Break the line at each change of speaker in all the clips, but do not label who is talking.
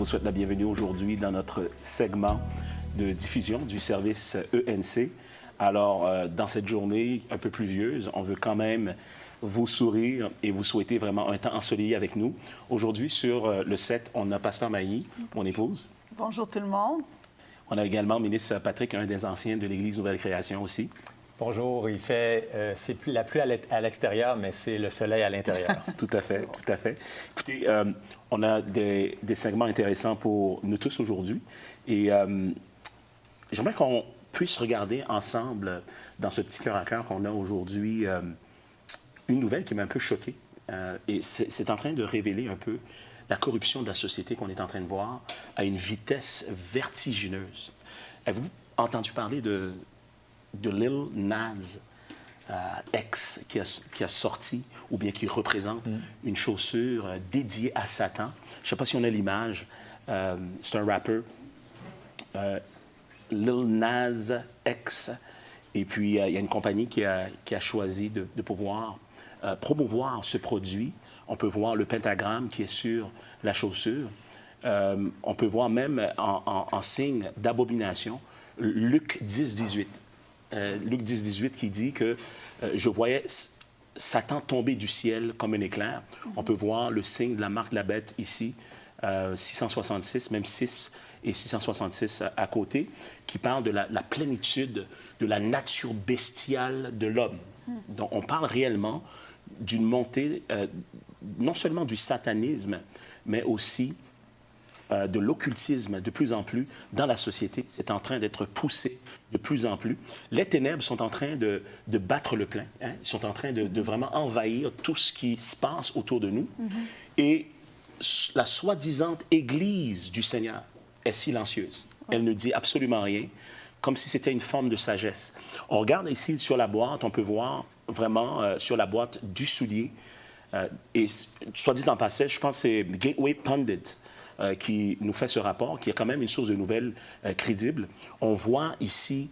souhaite la bienvenue aujourd'hui dans notre segment de diffusion du service ENC. Alors, dans cette journée un peu pluvieuse, on veut quand même vous sourire et vous souhaiter vraiment un temps ensoleillé avec nous. Aujourd'hui, sur le set, on a Pasteur Mailly, mon épouse.
Bonjour tout le monde.
On a également Ministre Patrick, un des anciens de l'Église Nouvelle Création aussi.
Bonjour, il fait, c'est la pluie à l'extérieur, mais c'est le soleil à l'intérieur.
Tout à fait, tout à fait. Écoutez, on a des segments intéressants pour nous tous aujourd'hui et j'aimerais qu'on puisse regarder ensemble, dans ce petit cœur à cœur qu'on a aujourd'hui, une nouvelle qui m'a un peu choqué. Et c'est en train de révéler un peu la corruption de la société qu'on est en train de voir à une vitesse vertigineuse. Avez-vous entendu parler de Lil Nas X qui a sorti ou bien qui représente une chaussure dédiée à Satan? Je ne sais pas si on a l'image. C'est un rappeur, Lil Nas X. Et puis, il y a une compagnie qui a choisi de pouvoir promouvoir ce produit. On peut voir le pentagramme qui est sur la chaussure. On peut voir même en signe d'abomination Luc 10, 18. Luc 10, 18 qui dit que je voyais Satan tomber du ciel comme un éclair. On peut voir le signe de la marque de la bête ici, 666, même 6 et 666 à côté, qui parle de la plénitude de la nature bestiale de l'homme. Donc, on parle réellement d'une montée, non seulement du satanisme, mais aussi de l'occultisme de plus en plus dans la société. C'est en train d'être poussé de plus en plus. Les ténèbres sont en train de battre le plein. Hein? Ils sont en train de vraiment envahir tout ce qui se passe autour de nous. Et la soi-disant Église du Seigneur est silencieuse. Elle ne dit absolument rien, comme si c'était une forme de sagesse. On regarde ici sur la boîte, on peut voir vraiment sur la boîte du soulier. Et soit dit en passage, je pense que c'est Gateway Pundit qui nous fait ce rapport, qui est quand même une source de nouvelles crédible. On voit ici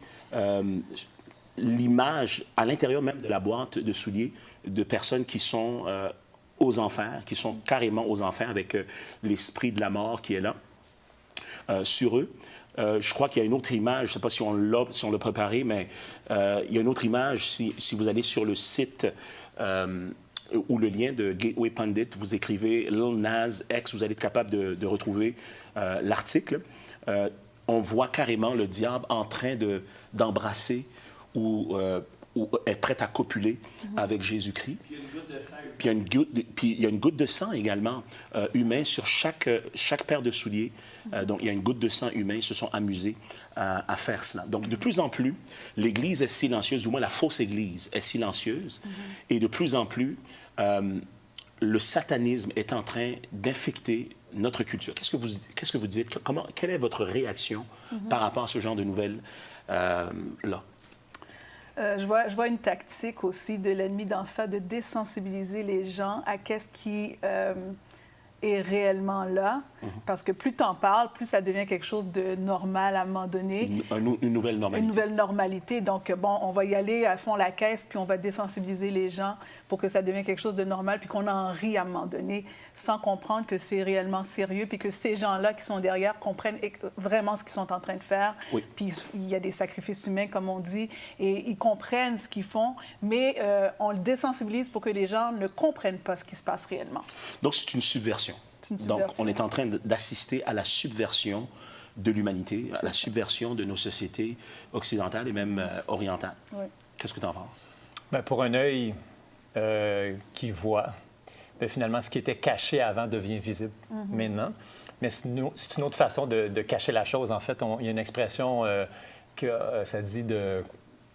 l'image à l'intérieur même de la boîte de souliers de personnes qui sont aux enfers, qui sont carrément aux enfers avec l'esprit de la mort qui est là sur eux. Je crois qu'il y a une autre image, je ne sais pas si on l'a préparé, mais il y a une autre image, si vous allez sur le site ou le lien de Gateway Pundit, vous écrivez Lil Nas X, vous allez être capable de retrouver l'article. On voit carrément le diable en train d'embrasser ou est prêt à copuler avec Jésus-Christ. Puis il y a une goutte de sang également humain sur chaque paire de souliers. Donc, il y a une goutte de sang humain. Ils se sont amusés à faire cela. Donc, de plus en plus, l'Église est silencieuse, du moins la fausse Église est silencieuse. Et de plus en plus, le satanisme est en train d'infecter notre culture. Qu'est-ce que vous dites? Quelle est votre réaction par rapport à ce genre de nouvelles-là?
Je vois une tactique aussi de l'ennemi dans ça, de désensibiliser les gens à qu'est-ce qui est réellement là. Parce que plus tu en parles, plus ça devient quelque chose de normal à un moment donné.
Une nouvelle normalité.
Une nouvelle normalité. Donc, bon, on va y aller à fond la caisse, puis on va désensibiliser les gens pour que ça devienne quelque chose de normal, puis qu'on en rit à un moment donné, sans comprendre que c'est réellement sérieux, puis que ces gens-là qui sont derrière comprennent vraiment ce qu'ils sont en train de faire. Oui. Puis il y a des sacrifices humains, comme on dit, et ils comprennent ce qu'ils font, mais on le désensibilise pour que les gens ne comprennent pas ce qui se passe réellement.
Donc, c'est une subversion. Donc, on est en train d'assister à la subversion de l'humanité, à la subversion de nos sociétés occidentales et même orientales. Oui. Qu'est-ce que tu en penses?
Bien, pour un œil qui voit, bien, finalement, ce qui était caché avant devient visible maintenant. Mais c'est une autre façon de cacher la chose. En fait, il y a une expression que ça dit de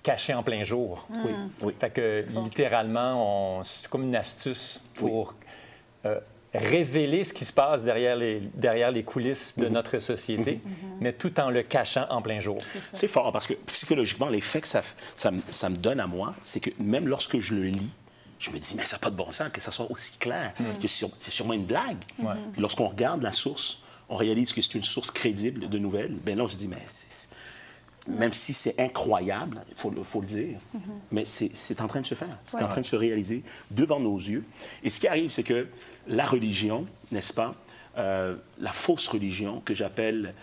cacher en plein jour. Oui. Oui. Fait que littéralement, c'est comme une astuce pour révéler ce qui se passe derrière les coulisses de notre société, mais tout en le cachant en plein jour.
C'est fort, parce que psychologiquement, l'effet que ça me donne à moi, c'est que même lorsque je le lis, je me dis, mais ça n'a pas de bon sens que ça soit aussi clair, que c'est sûrement une blague. Puis lorsqu'on regarde la source, on réalise que c'est une source crédible de nouvelles. Bien là, on se dit, mais même si c'est incroyable, il faut le dire, mais c'est en train de se faire, c'est en train de se réaliser devant nos yeux. Et ce qui arrive, c'est que la religion, n'est-ce pas, la fausse religion que j'appelle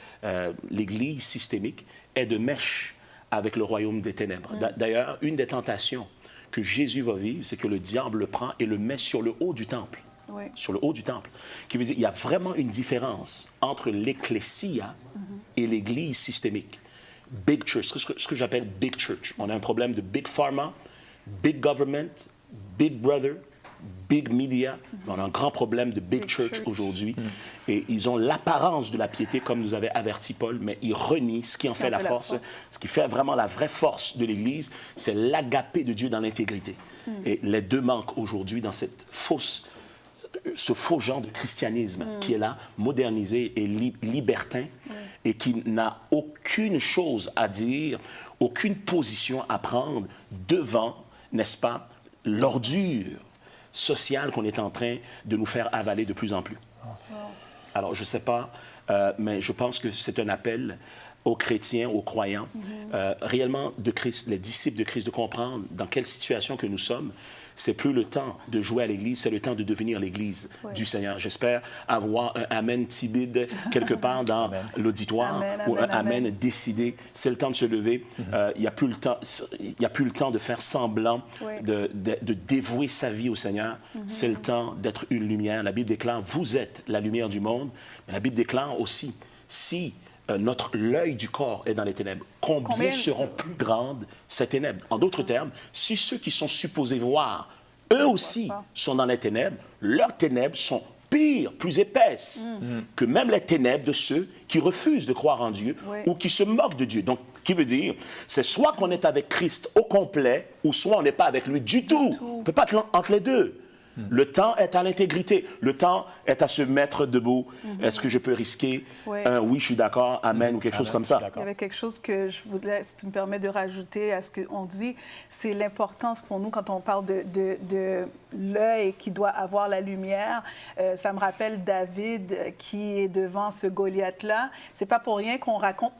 l'Église systémique est de mèche avec le royaume des ténèbres. D'ailleurs, une des tentations que Jésus va vivre, c'est que le diable le prend et le met sur le haut du temple.
Oui.
Sur le haut du temple. Qui veut dire qu'il y a vraiment une différence entre l'ecclésia et l'Église systémique. Big church, ce que j'appelle big church. On a un problème de big pharma, big government, big brother, big media. On a un grand problème de big church aujourd'hui. Et ils ont l'apparence de la piété, comme nous avait averti Paul, mais ils renient ce qui en fait la force. Ce qui fait vraiment la vraie force de l'Église, c'est l'agapé de Dieu dans l'intégrité. Et les deux manquent aujourd'hui dans ce faux genre de christianisme qui est là, modernisé et libertin, et qui n'a aucune chose à dire, aucune position à prendre devant, n'est-ce pas, l'ordure sociale qu'on est en train de nous faire avaler de plus en plus. Alors, je ne sais pas, mais je pense que c'est un appel aux chrétiens, aux croyants, réellement de Christ, les disciples de Christ, de comprendre dans quelle situation que nous sommes. C'est plus le temps de jouer à l'Église, c'est le temps de devenir l'Église du Seigneur. J'espère avoir un amen timide quelque part dans l'auditoire ou un amen décidé. C'est le temps de se lever. Il n'y a plus le temps de faire semblant de dévouer sa vie au Seigneur. C'est le temps d'être une lumière. La Bible déclare, vous êtes la lumière du monde. Mais la Bible déclare aussi, si l'œil du corps est dans les ténèbres, combien seront plus grandes ces ténèbres? En d'autres termes, si ceux qui sont supposés voir, eux aussi sont dans les ténèbres, leurs ténèbres sont pires, plus épaisses que même les ténèbres de ceux qui refusent de croire en Dieu ou qui se moquent de Dieu. Donc, qui veut dire, c'est soit qu'on est avec Christ au complet, ou soit on n'est pas avec lui du tout. On ne peut pas être entre les deux. Le temps est à l'intégrité. Le temps est à se mettre debout. Est-ce que je peux risquer un oui, je suis d'accord, amen, ou quelque chose comme ça?
Il y avait quelque chose que je voudrais, si tu me permets de rajouter à ce qu'on dit, c'est l'importance pour nous quand on parle de l'œil qui doit avoir la lumière. Ça me rappelle David qui est devant ce Goliath-là. C'est pas pour rien qu'on raconte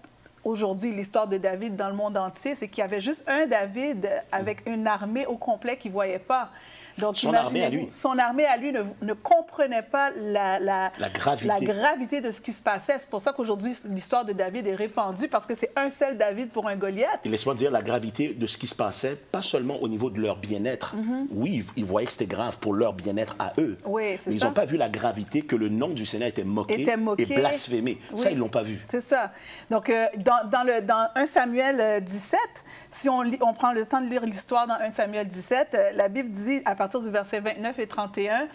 aujourd'hui l'histoire de David dans le monde entier. C'est qu'il y avait juste un David avec une armée au complet qu'il ne voyait pas. Donc,
son armée à lui
ne comprenait pas la
gravité.
gravité de ce qui se passait. C'est pour ça qu'aujourd'hui, l'histoire de David est répandue, parce que c'est un seul David pour un Goliath.
Et laisse-moi dire la gravité de ce qui se passait, pas seulement au niveau de leur bien-être. Oui, ils voyaient que c'était grave pour leur bien-être à eux.
Oui, c'est ça.
Mais ils n'ont pas vu la gravité que le nom du Seigneur était moqué et blasphémé. Oui. Ça, ils ne l'ont pas vu.
C'est ça. Donc, dans 1 Samuel 17, si on prend le temps de lire l'histoire dans 1 Samuel 17, la Bible dit, à partir du verset 29 et 31,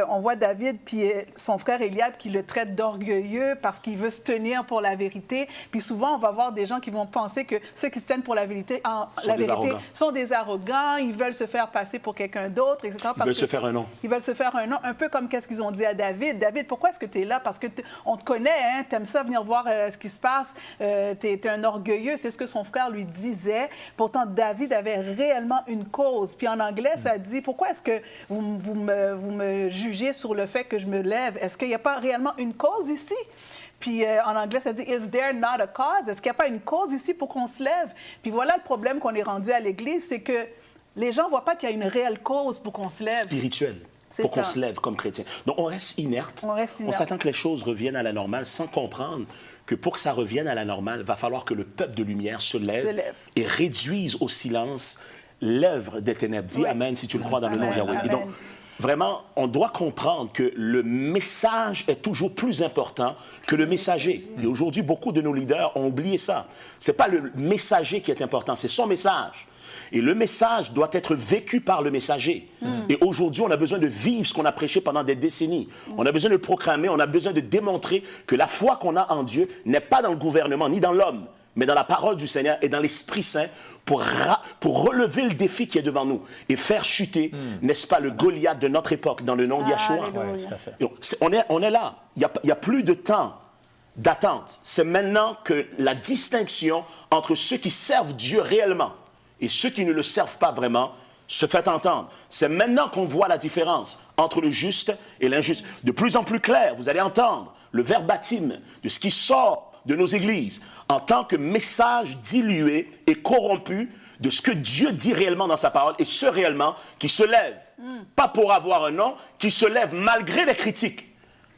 on voit David puis son frère Éliab qui le traite d'orgueilleux parce qu'il veut se tenir pour la vérité. Puis souvent, on va voir des gens qui vont penser que ceux qui se tiennent pour la vérité, sont des arrogants, ils veulent se faire passer pour quelqu'un d'autre, etc.
Ils veulent se faire un nom.
Ils veulent se faire un nom, un peu comme qu'est-ce qu'ils ont dit à David. David, pourquoi est-ce que tu es là? Parce que on te connaît, hein? T'aimes ça, venir voir ce qui se passe. T'es un orgueilleux. C'est ce que son frère lui disait. Pourtant, David avait réellement une cause. Puis en anglais, ça dit, pourquoi est-ce que vous me jugez sur le fait que je me lève? Est-ce qu'il n'y a pas réellement une cause ici? Puis en anglais, ça dit « Is there not a cause? » Est-ce qu'il n'y a pas une cause ici pour qu'on se lève? Puis voilà le problème qu'on est rendu à l'Église, c'est que les gens ne voient pas qu'il y a une réelle cause pour qu'on se lève.
Spirituelle. Pour qu'on se lève comme chrétien. Donc, on reste inerte. On s'attend que les choses reviennent à la normale sans comprendre que pour que ça revienne à la normale, il va falloir que le peuple de lumière se lève. Et réduise au silence l'œuvre des ténèbres. Dis Amen si tu le crois dans le nom de Yahweh. Et donc, vraiment, on doit comprendre que le message est toujours plus important que le messager. Et aujourd'hui, beaucoup de nos leaders ont oublié ça. Ce n'est pas le messager qui est important, c'est son message. Et le message doit être vécu par le messager. Et aujourd'hui, on a besoin de vivre ce qu'on a prêché pendant des décennies. On a besoin de le proclamer, on a besoin de démontrer que la foi qu'on a en Dieu n'est pas dans le gouvernement, ni dans l'homme, mais dans la parole du Seigneur et dans l'Esprit Saint pour relever le défi qui est devant nous et faire chuter, n'est-ce pas, le Goliath de notre époque dans le nom de Yahshua. On est là. Il n'y a plus de temps d'attente. C'est maintenant que la distinction entre ceux qui servent Dieu réellement et ceux qui ne le servent pas vraiment se fait entendre. C'est maintenant qu'on voit la différence entre le juste et l'injuste. De plus en plus clair, vous allez entendre le verbatim de ce qui sort de nos églises en tant que message dilué et corrompu de ce que Dieu dit réellement dans sa parole et ceux réellement qui se lèvent, pas pour avoir un nom, qui se lèvent malgré les critiques,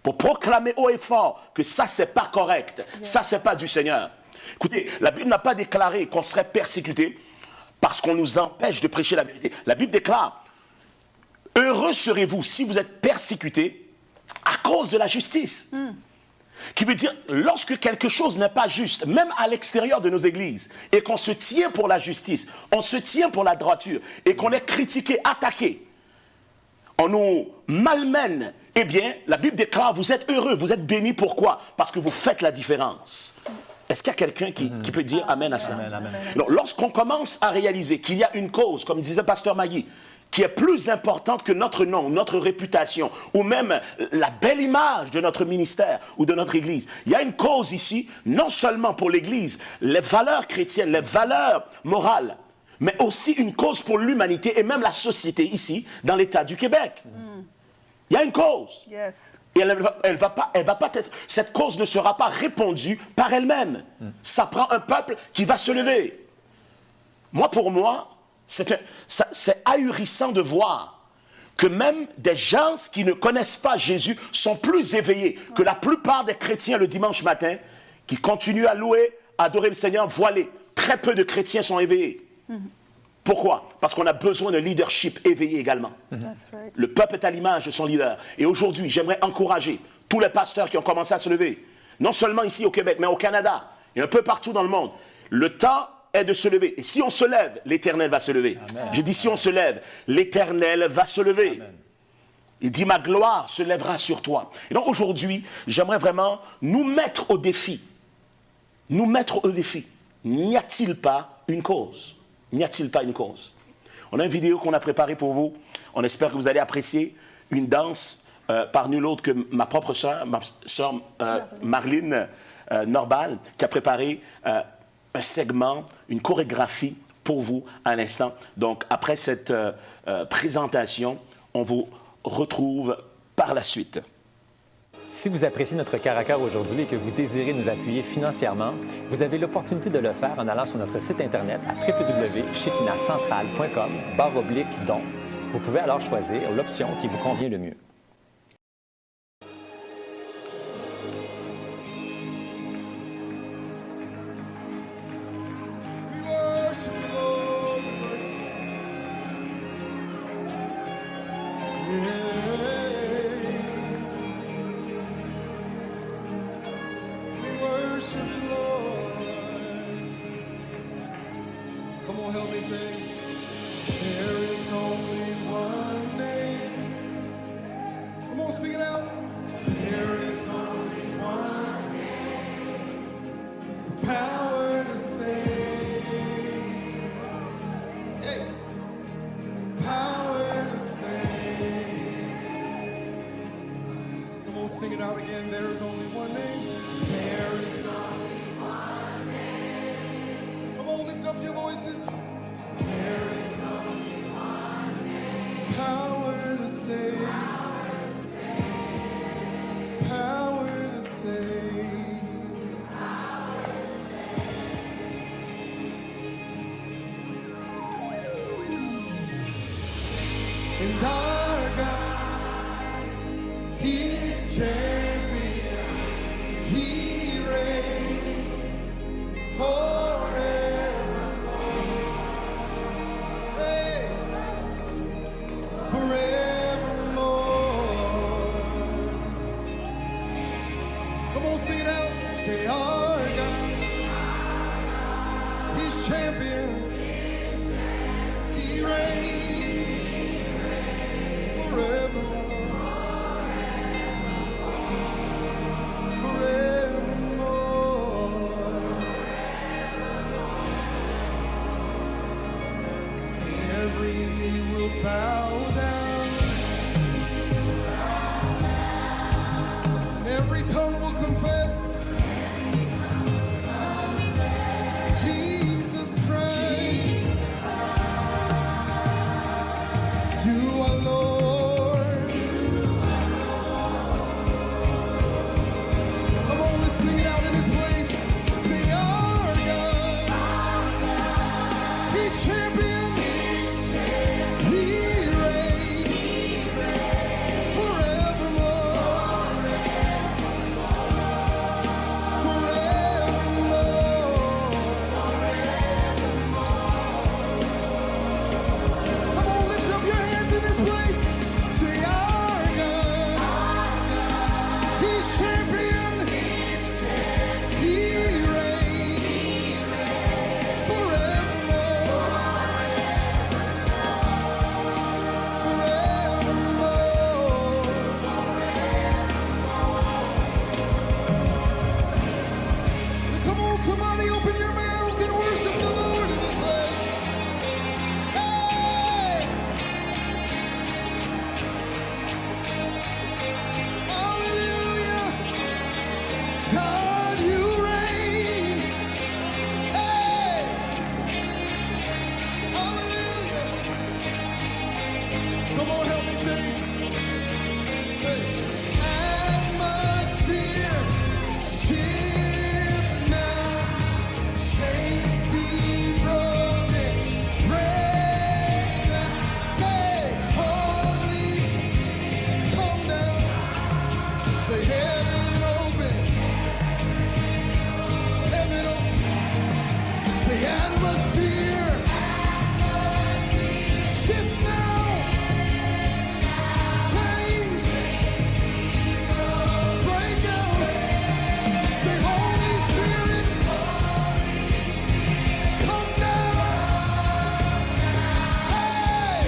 pour proclamer haut et fort que ça, c'est pas correct, ça, c'est pas du Seigneur. Écoutez, la Bible n'a pas déclaré qu'on serait persécuté parce qu'on nous empêche de prêcher la vérité. La Bible déclare, heureux serez-vous si vous êtes persécutés à cause de la justice. Qui veut dire, lorsque quelque chose n'est pas juste, même à l'extérieur de nos églises, et qu'on se tient pour la justice, on se tient pour la droiture, et qu'on est critiqué, attaqué, on nous malmène, eh bien, la Bible déclare, vous êtes heureux, vous êtes bénis. Pourquoi? Parce que vous faites la différence. Est-ce qu'il y a quelqu'un qui peut dire amen à ça?
Amen, amen.
Donc, lorsqu'on commence à réaliser qu'il y a une cause, comme disait Pasteur Magui, qui est plus importante que notre nom, notre réputation, ou même la belle image de notre ministère ou de notre Église. Il y a une cause ici, non seulement pour l'Église, les valeurs chrétiennes, les valeurs morales, mais aussi une cause pour l'humanité et même la société ici, dans l'État du Québec. Il y a une cause.
Yes.
Et elle va pas être, cette cause ne sera pas répondue par elle-même. Ça prend un peuple qui va se lever. Pour moi, c'est ahurissant de voir que même des gens qui ne connaissent pas Jésus sont plus éveillés que la plupart des chrétiens le dimanche matin qui continuent à louer, à adorer le Seigneur voilé. Très peu de chrétiens sont éveillés. Pourquoi? Parce qu'on a besoin d'un leadership éveillé également.
That's right.
Le peuple est à l'image de son leader. Et aujourd'hui, j'aimerais encourager tous les pasteurs qui ont commencé à se lever, non seulement ici au Québec, mais au Canada et un peu partout dans le monde. Le temps est de se lever. Et si on se lève, l'Éternel va se lever.
Amen.
J'ai dit, si on se lève, l'Éternel va se lever.
Amen.
Il dit, ma gloire se lèvera sur toi. Et donc aujourd'hui, j'aimerais vraiment nous mettre au défi. Nous mettre au défi. N'y a-t-il pas une cause? N'y a-t-il pas une cause? On a une vidéo qu'on a préparée pour vous. On espère que vous allez apprécier une danse par nul autre que ma propre sœur, Marlene Norbal, qui a préparé un segment, une chorégraphie pour vous à l'instant. Donc, après cette présentation, on vous retrouve par la suite.
Si vous appréciez notre cœur à cœur aujourd'hui et que vous désirez nous appuyer financièrement, vous avez l'opportunité de le faire en allant sur notre site internet à www.chefinacentral.com/don. Vous pouvez alors choisir l'option qui vous convient le mieux.
Come on, help me sing. There is only one name. Come on, sing it out. There is only one name. The power to save. Hey, power to save. Come on, sing it out again. There is only one name. There is only one name. Come on, lift up your voices. There is only one name. Power to save. Power to save. And our God, He is champion. He reigns forevermore. Hey, forevermore. Come on, sing it out. Say, our God, He's champion. He reigns forevermore. Forevermore. Say, every knee will bow down, and every tongue will confess Jesus Christ. Somebody open your mouth and worship the Lord in this place. Hey! Hallelujah! God, you reign. Hey! Hallelujah! Come on, help me sing. Hey. Atmosphere shift now. Chains be broken. Break down. Say, holy, come down. Say, heaven open. Heaven open. Say, atmosphere shift now. Chains break down. Say, Holy Spirit, come down. Hey!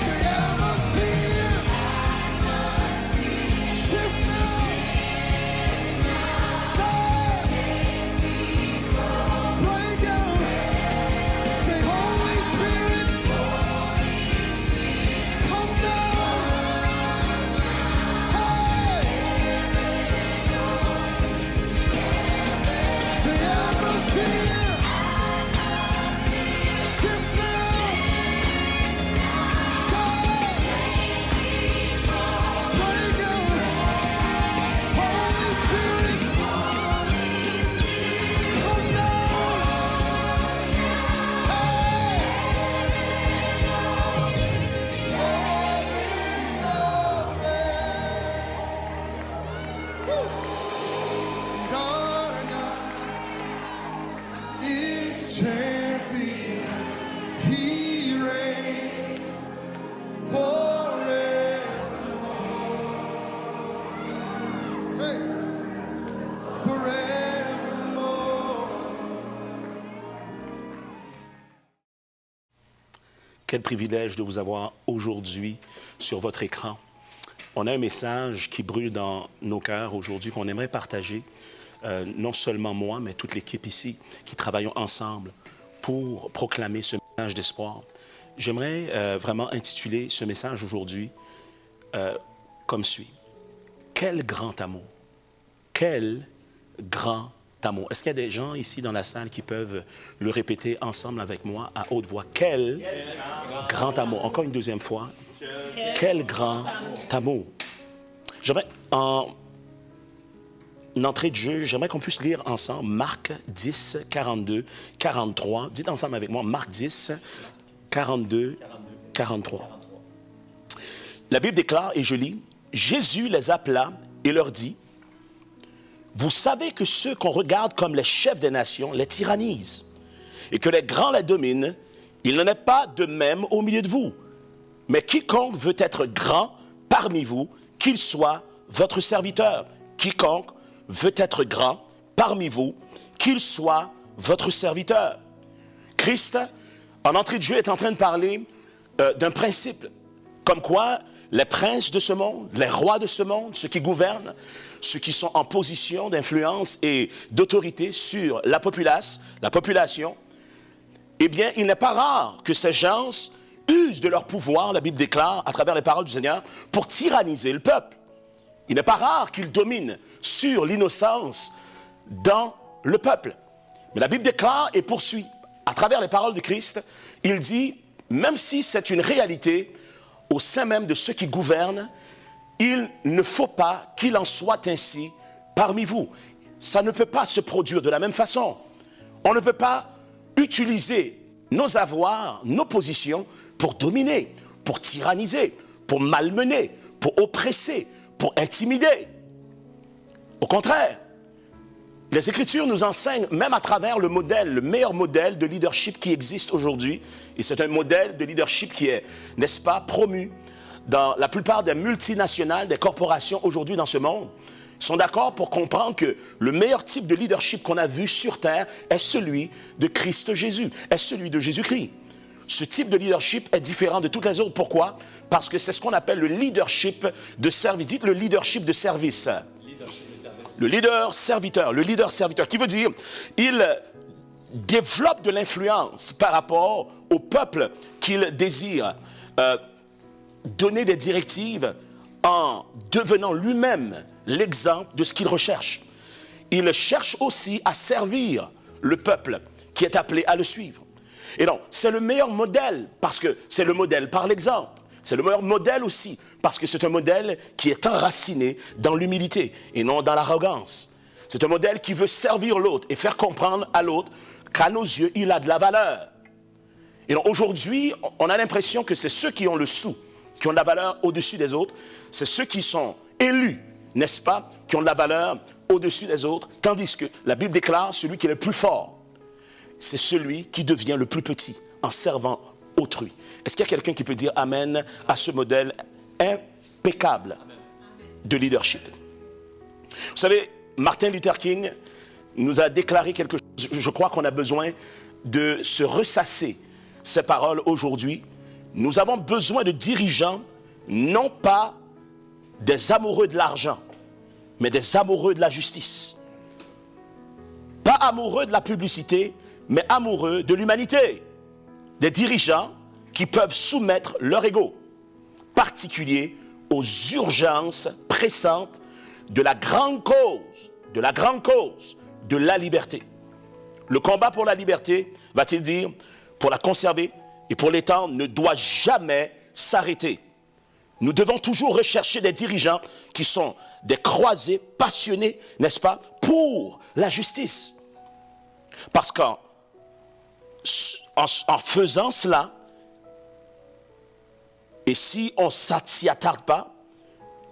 The atmosphere shift now. Chains break down. Say, Holy Spirit, come down. Hey! The atmosphere shift now. Chains break down. Holy Spirit, come down. God is champion. He reigns forevermore. Hey, forevermore.
Quel privilège de vous avoir aujourd'hui sur votre écran. On a un message qui brûle dans nos cœurs aujourd'hui qu'on aimerait partager, non seulement moi, mais toute l'équipe ici, qui travaillons ensemble pour proclamer ce message d'espoir. J'aimerais vraiment intituler ce message aujourd'hui comme suit. Quel grand amour! Quel grand amour! Est-ce qu'il y a des gens ici dans la salle qui peuvent le répéter ensemble avec moi à haute voix? Quel grand amour! Encore une deuxième fois. Quel grand amour! J'aimerais, en entrée de jeu, j'aimerais qu'on puisse lire ensemble Marc 10, 42, 43. Dites ensemble avec moi, Marc 10, 42, 43. La Bible déclare, et je lis, « Jésus les appela et leur dit, « Vous savez que ceux qu'on regarde comme les chefs des nations les tyrannisent, et que les grands les dominent, il n'en est pas de même au milieu de vous. Mais quiconque veut être grand parmi vous, qu'il soit votre serviteur. Quiconque veut être grand parmi vous, qu'il soit votre serviteur. » Christ, en entrée de jeu, est en train de parler d'un principe, comme quoi les princes de ce monde, les rois de ce monde, ceux qui gouvernent, ceux qui sont en position d'influence et d'autorité sur la population, eh bien, il n'est pas rare que ces gens usent de leur pouvoir, la Bible déclare, à travers les paroles du Seigneur, pour tyranniser le peuple. Il n'est pas rare qu'ils dominent sur l'innocence dans le peuple. Mais la Bible déclare et poursuit, à travers les paroles de Christ, il dit, même si c'est une réalité, au sein même de ceux qui gouvernent, il ne faut pas qu'il en soit ainsi parmi vous. Ça ne peut pas se produire de la même façon. On ne peut pas utiliser nos avoirs, nos positions pour dominer, pour tyranniser, pour malmener, pour oppresser, pour intimider. Au contraire, les Écritures nous enseignent, même à travers le modèle, le meilleur modèle de leadership qui existe aujourd'hui, et c'est un modèle de leadership qui est, n'est-ce pas, promu dans la plupart des multinationales, des corporations aujourd'hui dans ce monde, sont d'accord pour comprendre que le meilleur type de leadership qu'on a vu sur Terre est celui de Christ Jésus, est celui de Jésus-Christ. Ce type de leadership est différent de toutes les autres. Pourquoi? Parce que c'est ce qu'on appelle le leadership de service. Dites le leadership de service. Le leader serviteur, qui veut dire, il développe de l'influence par rapport au peuple qu'il désire donner des directives en devenant lui-même l'exemple de ce qu'il recherche. Il cherche aussi à servir le peuple qui est appelé à le suivre. Et donc, c'est le meilleur modèle parce que c'est le modèle par l'exemple. C'est le meilleur modèle aussi parce que c'est un modèle qui est enraciné dans l'humilité et non dans l'arrogance. C'est un modèle qui veut servir l'autre et faire comprendre à l'autre qu'à nos yeux, il a de la valeur. Et donc, aujourd'hui, on a l'impression que c'est ceux qui ont le sou, qui ont de la valeur au-dessus des autres. C'est ceux qui sont élus, n'est-ce pas, qui ont de la valeur au-dessus des autres. Tandis que la Bible déclare celui qui est le plus fort, c'est celui qui devient le plus petit en servant autrui. Est-ce qu'il y a quelqu'un qui peut dire amen à ce modèle impeccable de leadership? Vous savez, Martin Luther King nous a déclaré quelque chose. Je crois qu'on a besoin de se ressasser ces paroles aujourd'hui. Nous avons besoin de dirigeants, non pas des amoureux de l'argent, mais des amoureux de la justice. Pas amoureux de la publicité, mais amoureux de l'humanité. Des dirigeants qui peuvent soumettre leur ego particulier aux urgences pressantes de la grande cause, de la liberté. Le combat pour la liberté, va-t-il dire, pour la conserver et pour l'étendre, ne doit jamais s'arrêter. Nous devons toujours rechercher des dirigeants qui sont des croisés passionnés, n'est-ce pas, pour la justice. Parce qu'en faisant cela, et si on ne s'y attarde pas,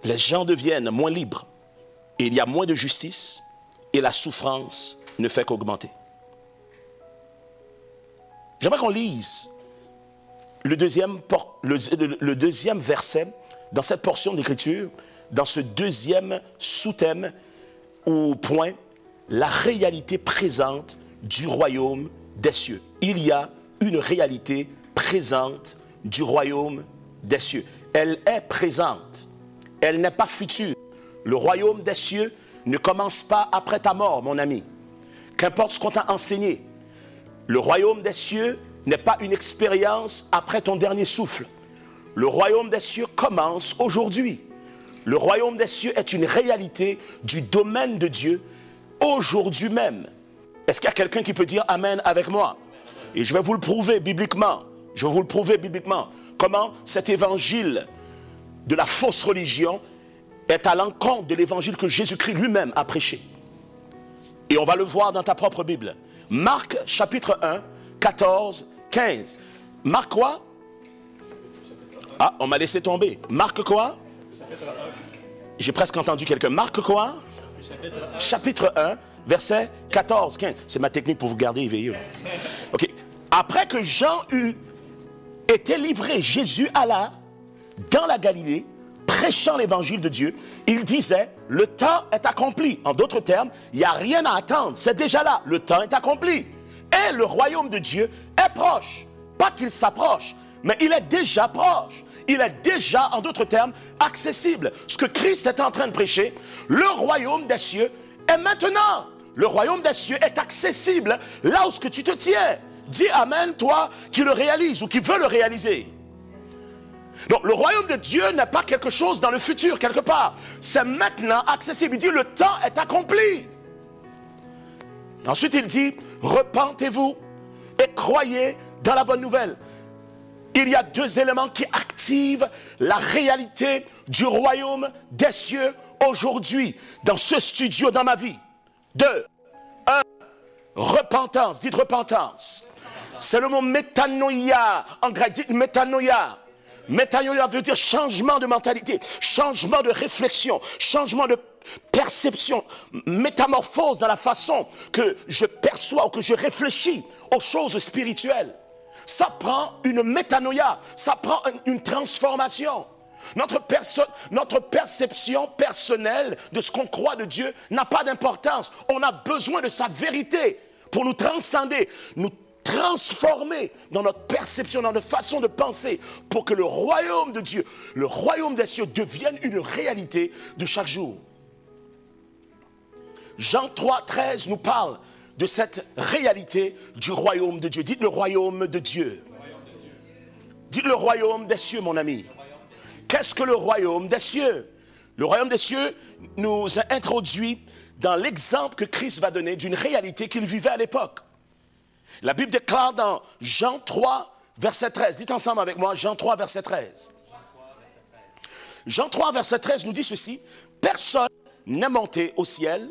les gens deviennent moins libres. Et il y a moins de justice et la souffrance ne fait qu'augmenter. J'aimerais qu'on lise le deuxième verset dans cette portion d'écriture, dans ce deuxième sous-thème ou point, la réalité présente du royaume des cieux. Il y a une réalité présente du royaume des cieux. Elle est présente. Elle n'est pas future. Le royaume des cieux ne commence pas après ta mort, mon ami. Qu'importe ce qu'on t'a enseigné. Le royaume des cieux n'est pas une expérience après ton dernier souffle. Le royaume des cieux commence aujourd'hui. Le royaume des cieux est une réalité du domaine de Dieu aujourd'hui même. Est-ce qu'il y a quelqu'un qui peut dire amen avec moi? Et je vais vous le prouver bibliquement. Comment cet évangile de la fausse religion est à l'encontre de l'évangile que Jésus-Christ lui-même a prêché. Et on va le voir dans ta propre Bible. Marc chapitre 1, 14, 15. Marc quoi? Ah, on m'a laissé tomber. Marc quoi? J'ai presque entendu quelqu'un. Marc quoi? Chapitre 1, verset 14, 15. C'est ma technique pour vous garder éveillé. Ok. Après que Jean eut été livré, Jésus alla dans la Galilée, prêchant l'évangile de Dieu. Il disait, le temps est accompli. En d'autres termes, il n'y a rien à attendre. C'est déjà là. Le temps est accompli. Et le royaume de Dieu est proche. Pas qu'il s'approche, mais il est déjà proche. Il est déjà, en d'autres termes, accessible. Ce que Christ est en train de prêcher, le royaume des cieux est maintenant. Le royaume des cieux est accessible là où ce que tu te tiens. Dis amen, toi qui le réalises ou qui veux le réaliser. Donc, le royaume de Dieu n'est pas quelque chose dans le futur, quelque part. C'est maintenant accessible. Il dit, le temps est accompli. Ensuite, il dit, repentez-vous et croyez dans la bonne nouvelle. Il y a deux éléments qui activent la réalité du royaume des cieux aujourd'hui, dans ce studio, dans ma vie. 2, 1, repentance. Dites repentance. C'est le mot métanoïa. En grec, dites métanoïa. Métanoïa veut dire changement de mentalité, changement de réflexion, changement de perception, métamorphose dans la façon que je perçois ou que je réfléchis aux choses spirituelles. Ça prend une métanoïa, ça prend une transformation. Notre perception personnelle de ce qu'on croit de Dieu n'a pas d'importance. On a besoin de sa vérité pour nous transcender, nous transformer dans notre perception, dans notre façon de penser, pour que le royaume de Dieu, le royaume des cieux devienne une réalité de chaque jour. Jean 3, 13 nous parle de cette réalité du royaume de Dieu. Dites le royaume de Dieu. Dites le royaume des cieux, mon ami. Qu'est-ce que le royaume des cieux? Le royaume des cieux nous a introduit dans l'exemple que Christ va donner d'une réalité qu'il vivait à l'époque. La Bible déclare dans Jean 3, verset 13. Dites ensemble avec moi, Jean 3, verset 13. Jean 3, verset 13 nous dit ceci. Personne n'est monté au ciel,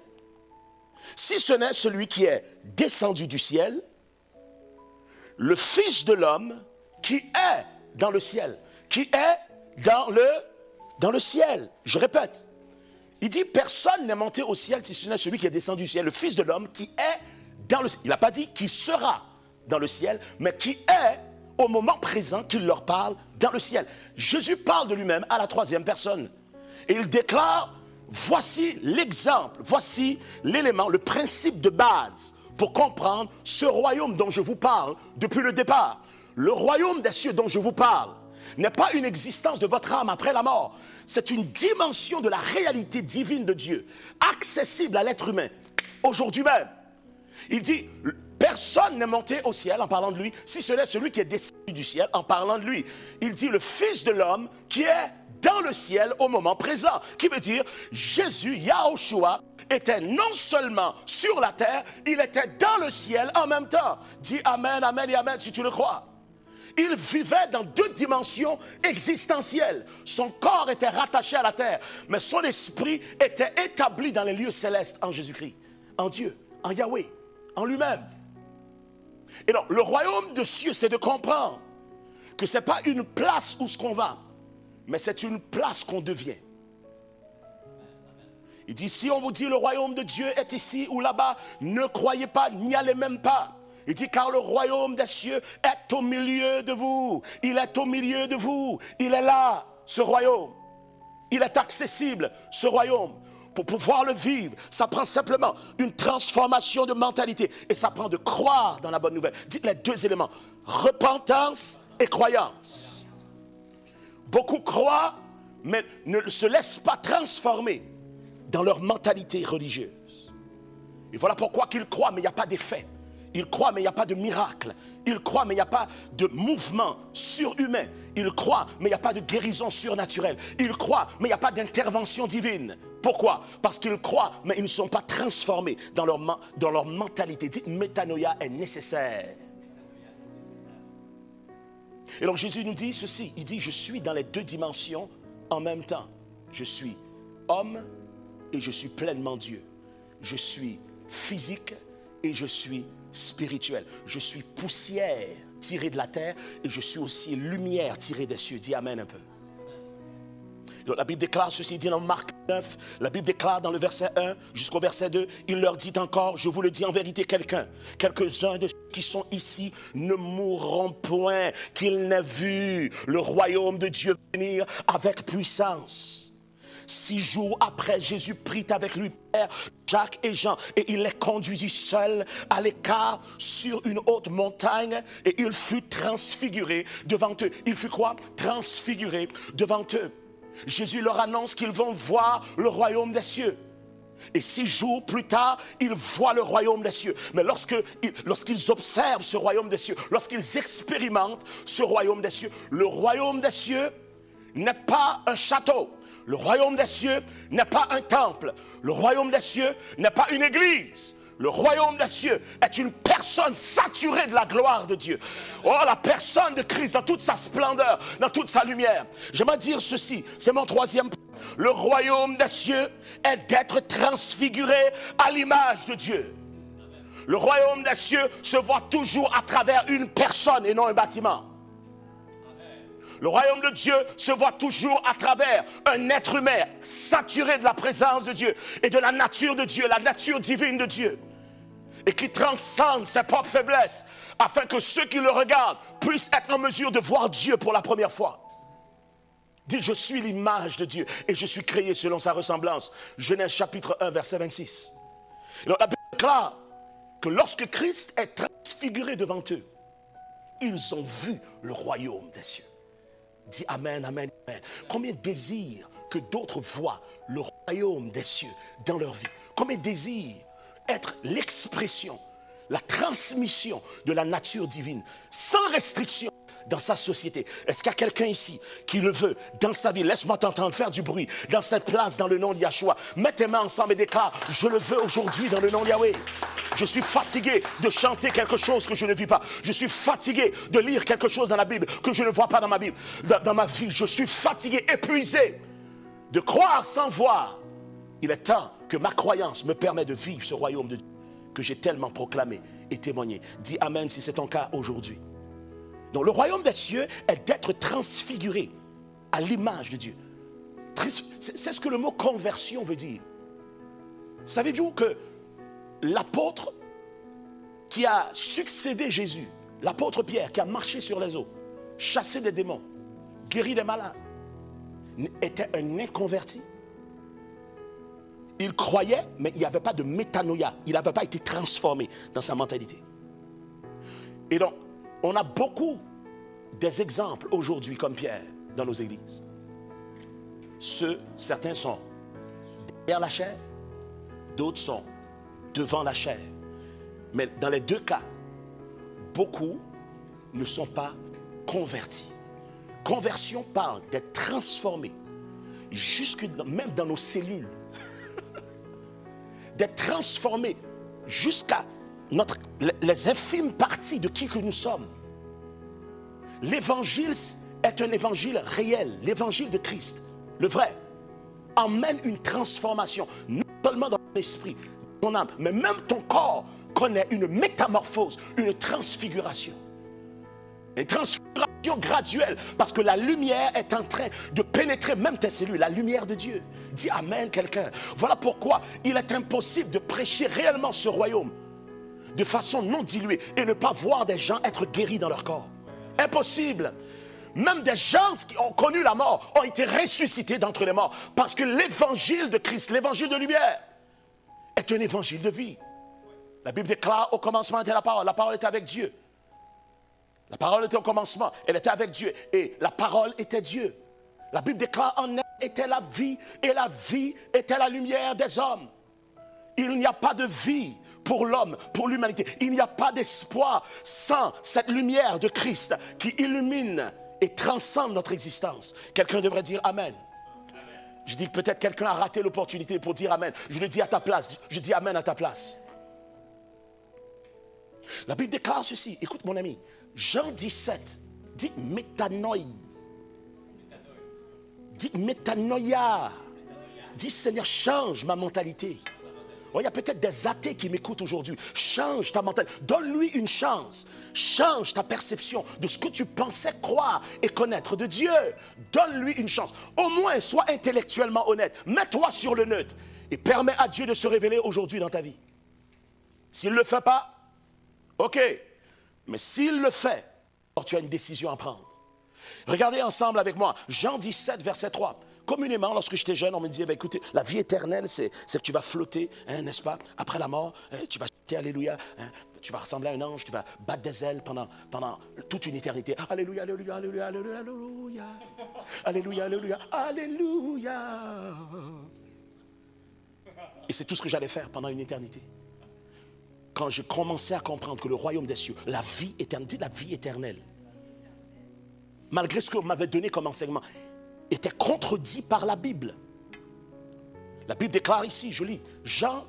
si ce n'est celui qui est descendu du ciel, le Fils de l'homme qui est dans le ciel. Qui est dans le ciel. Je répète. Il dit, personne n'est monté au ciel si ce n'est celui qui est descendu du ciel. Le Fils de l'homme qui est dans le ciel. Il n'a pas dit qui sera dans le ciel, mais qui est au moment présent qu'il leur parle dans le ciel. Jésus parle de lui-même à la troisième personne. Et il déclare, voici l'exemple, voici l'élément, le principe de base pour comprendre ce royaume dont je vous parle depuis le départ. Le royaume des cieux dont je vous parle n'est pas une existence de votre âme après la mort. C'est une dimension de la réalité divine de Dieu, accessible à l'être humain, aujourd'hui même. Il dit, personne n'est monté au ciel en parlant de lui, si ce n'est celui qui est descendu du ciel en parlant de lui. Il dit, le Fils de l'homme qui est dans le ciel au moment présent. Qui veut dire, Jésus, Yahushua, était non seulement sur la terre, il était dans le ciel en même temps. Dis amen, amen et amen si tu le crois. Il vivait dans deux dimensions existentielles. Son corps était rattaché à la terre, mais son esprit était établi dans les lieux célestes en Jésus-Christ, en Dieu, en Yahweh, en lui-même. Et donc, le royaume de cieux, c'est de comprendre que ce n'est pas une place où ce qu'on va, mais c'est une place qu'on devient. Il dit, si on vous dit le royaume de Dieu est ici ou là-bas, ne croyez pas, n'y allez même pas. Il dit, car le royaume des cieux est au milieu de vous. Il est au milieu de vous. Il est là, ce royaume. Il est accessible, ce royaume. Pour pouvoir le vivre, ça prend simplement une transformation de mentalité. Et ça prend de croire dans la bonne nouvelle. Dites les deux éléments, repentance et croyance. Beaucoup croient, mais ne se laissent pas transformer dans leur mentalité religieuse. Et voilà pourquoi qu'ils croient, mais il n'y a pas d'effet. Ils croient, mais il n'y a pas de miracle. Ils croient, mais il n'y a pas de mouvement surhumain. Ils croient, mais il n'y a pas de guérison surnaturelle. Ils croient, mais il n'y a pas d'intervention divine. Pourquoi? Parce qu'ils croient, mais ils ne sont pas transformés dans leur mentalité. Dites, métanoïa est nécessaire. Et donc Jésus nous dit ceci. Il dit, je suis dans les deux dimensions en même temps. Je suis homme et je suis pleinement Dieu. Je suis physique et je suis spirituel. Je suis poussière tirée de la terre et je suis aussi lumière tirée des cieux. Dis amen un peu. Donc, la Bible déclare ceci, dit dans Marc 9, la Bible déclare dans le verset 1 jusqu'au verset 2, il leur dit encore, je vous le dis en vérité, quelques-uns de ceux qui sont ici ne mourront point, qu'ils n'aient vu le royaume de Dieu venir avec puissance. 6 jours après, Jésus prit avec lui Pierre, Jacques et Jean et il les conduisit seuls à l'écart sur une haute montagne et il fut transfiguré devant eux. Il fut quoi? Transfiguré devant eux. Jésus leur annonce qu'ils vont voir le royaume des cieux. Et 6 jours plus tard, ils voient le royaume des cieux. Mais lorsqu'ils observent ce royaume des cieux, lorsqu'ils expérimentent ce royaume des cieux, le royaume des cieux n'est pas un château. Le royaume des cieux n'est pas un temple. Le royaume des cieux n'est pas une église. Le royaume des cieux est une personne saturée de la gloire de Dieu. Oh, la personne de Christ dans toute sa splendeur, dans toute sa lumière. J'aimerais dire ceci, c'est mon troisième point. Le royaume des cieux est d'être transfiguré à l'image de Dieu. Le royaume des cieux se voit toujours à travers une personne et non un bâtiment. Le royaume de Dieu se voit toujours à travers un être humain saturé de la présence de Dieu et de la nature de Dieu, la nature divine de Dieu, et qui transcende ses propres faiblesses afin que ceux qui le regardent puissent être en mesure de voir Dieu pour la première fois. Dis, je suis l'image de Dieu et je suis créé selon sa ressemblance. Genèse chapitre 1, verset 26. Alors, la Bible déclare que lorsque Christ est transfiguré devant eux, ils ont vu le royaume des cieux. Dis amen, amen, amen. Combien désirent que d'autres voient le royaume des cieux dans leur vie? comme il désire être l'expression, la transmission de la nature divine, sans restriction dans sa société. Est-ce qu'il y a quelqu'un ici qui le veut dans sa vie? Laisse-moi t'entendre faire du bruit dans cette place dans le nom de Yahshua. Mets tes mains ensemble et déclare, je le veux aujourd'hui dans le nom de Yahweh. Je suis fatigué de chanter quelque chose que je ne vis pas. Je suis fatigué de lire quelque chose dans la Bible que je ne vois pas dans ma Bible, dans ma vie. Je suis fatigué, épuisé de croire sans voir. Il est temps que ma croyance me permette de vivre ce royaume de Dieu que j'ai tellement proclamé et témoigné. Dis Amen si c'est ton cas aujourd'hui. Donc le royaume des cieux est d'être transfiguré à l'image de Dieu. C'est ce que le mot conversion veut dire. Savez-vous que l'apôtre qui a succédé Jésus, l'apôtre Pierre qui a marché sur les eaux, chassé des démons, guéri des malades, était un inconverti? Il croyait, mais il n'y avait pas de métanoïa. Il n'avait pas été transformé dans sa mentalité. Et donc, on a beaucoup des exemples aujourd'hui comme Pierre dans nos églises. Certains sont derrière la chair, d'autres sont devant la chair. Mais dans les deux cas, beaucoup ne sont pas convertis. Conversion parle d'être transformé, même dans nos cellules, d'être transformé jusqu'à les infimes parties de qui que nous sommes. L'évangile est un évangile réel, l'évangile de Christ, le vrai, emmène une transformation, non seulement dans ton esprit, ton âme, mais même ton corps connaît une métamorphose, une transfiguration. Une transfiguration graduelle, parce que la lumière est en train de pénétrer même tes cellules, la lumière de Dieu. Dis Amen quelqu'un. Voilà pourquoi il est impossible de prêcher réellement ce royaume de façon non diluée et ne pas voir des gens être guéris dans leur corps. Impossible. Même des gens qui ont connu la mort ont été ressuscités d'entre les morts parce que l'évangile de Christ, l'évangile de lumière, est un évangile de vie. La Bible déclare au commencement était la parole était avec Dieu. La parole était au commencement, elle était avec Dieu et la parole était Dieu. La Bible déclare en elle était la vie et la vie était la lumière des hommes. Il n'y a pas de vie pour l'homme, pour l'humanité. Il n'y a pas d'espoir sans cette lumière de Christ qui illumine et transcende notre existence. Quelqu'un devrait dire Amen. Amen. Je dis que peut-être quelqu'un a raté l'opportunité pour dire Amen. Je le dis à ta place. Je dis Amen à ta place. La Bible déclare ceci. Écoute mon ami. Jean 17 dit métanoi. Dit métanoïa. Dit Seigneur, change ma mentalité. Oh, il y a peut-être des athées qui m'écoutent aujourd'hui. Change ta mentalité. Donne-lui une chance. Change ta perception de ce que tu pensais croire et connaître de Dieu. Donne-lui une chance. Au moins, sois intellectuellement honnête. Mets-toi sur le neutre et permets à Dieu de se révéler aujourd'hui dans ta vie. S'il ne le fait pas, ok. Mais s'il le fait, alors tu as une décision à prendre. Regardez ensemble avec moi. Jean 17, verset 3. Communément, lorsque j'étais jeune, on me disait, écoutez, la vie éternelle, c'est que tu vas flotter, hein, n'est-ce pas? Après la mort, tu vas chanter Alléluia, hein, tu vas ressembler à un ange, tu vas battre des ailes pendant toute une éternité. Alléluia, Alléluia, Alléluia, Alléluia, Alléluia, Alléluia, Alléluia, Alléluia. Et c'est tout ce que j'allais faire pendant une éternité. Quand je commençais à comprendre que le royaume des cieux, la vie éternelle, dit la vie éternelle, malgré ce qu'on m'avait donné comme enseignement, était contredit par la Bible. La Bible déclare ici, je lis, Jean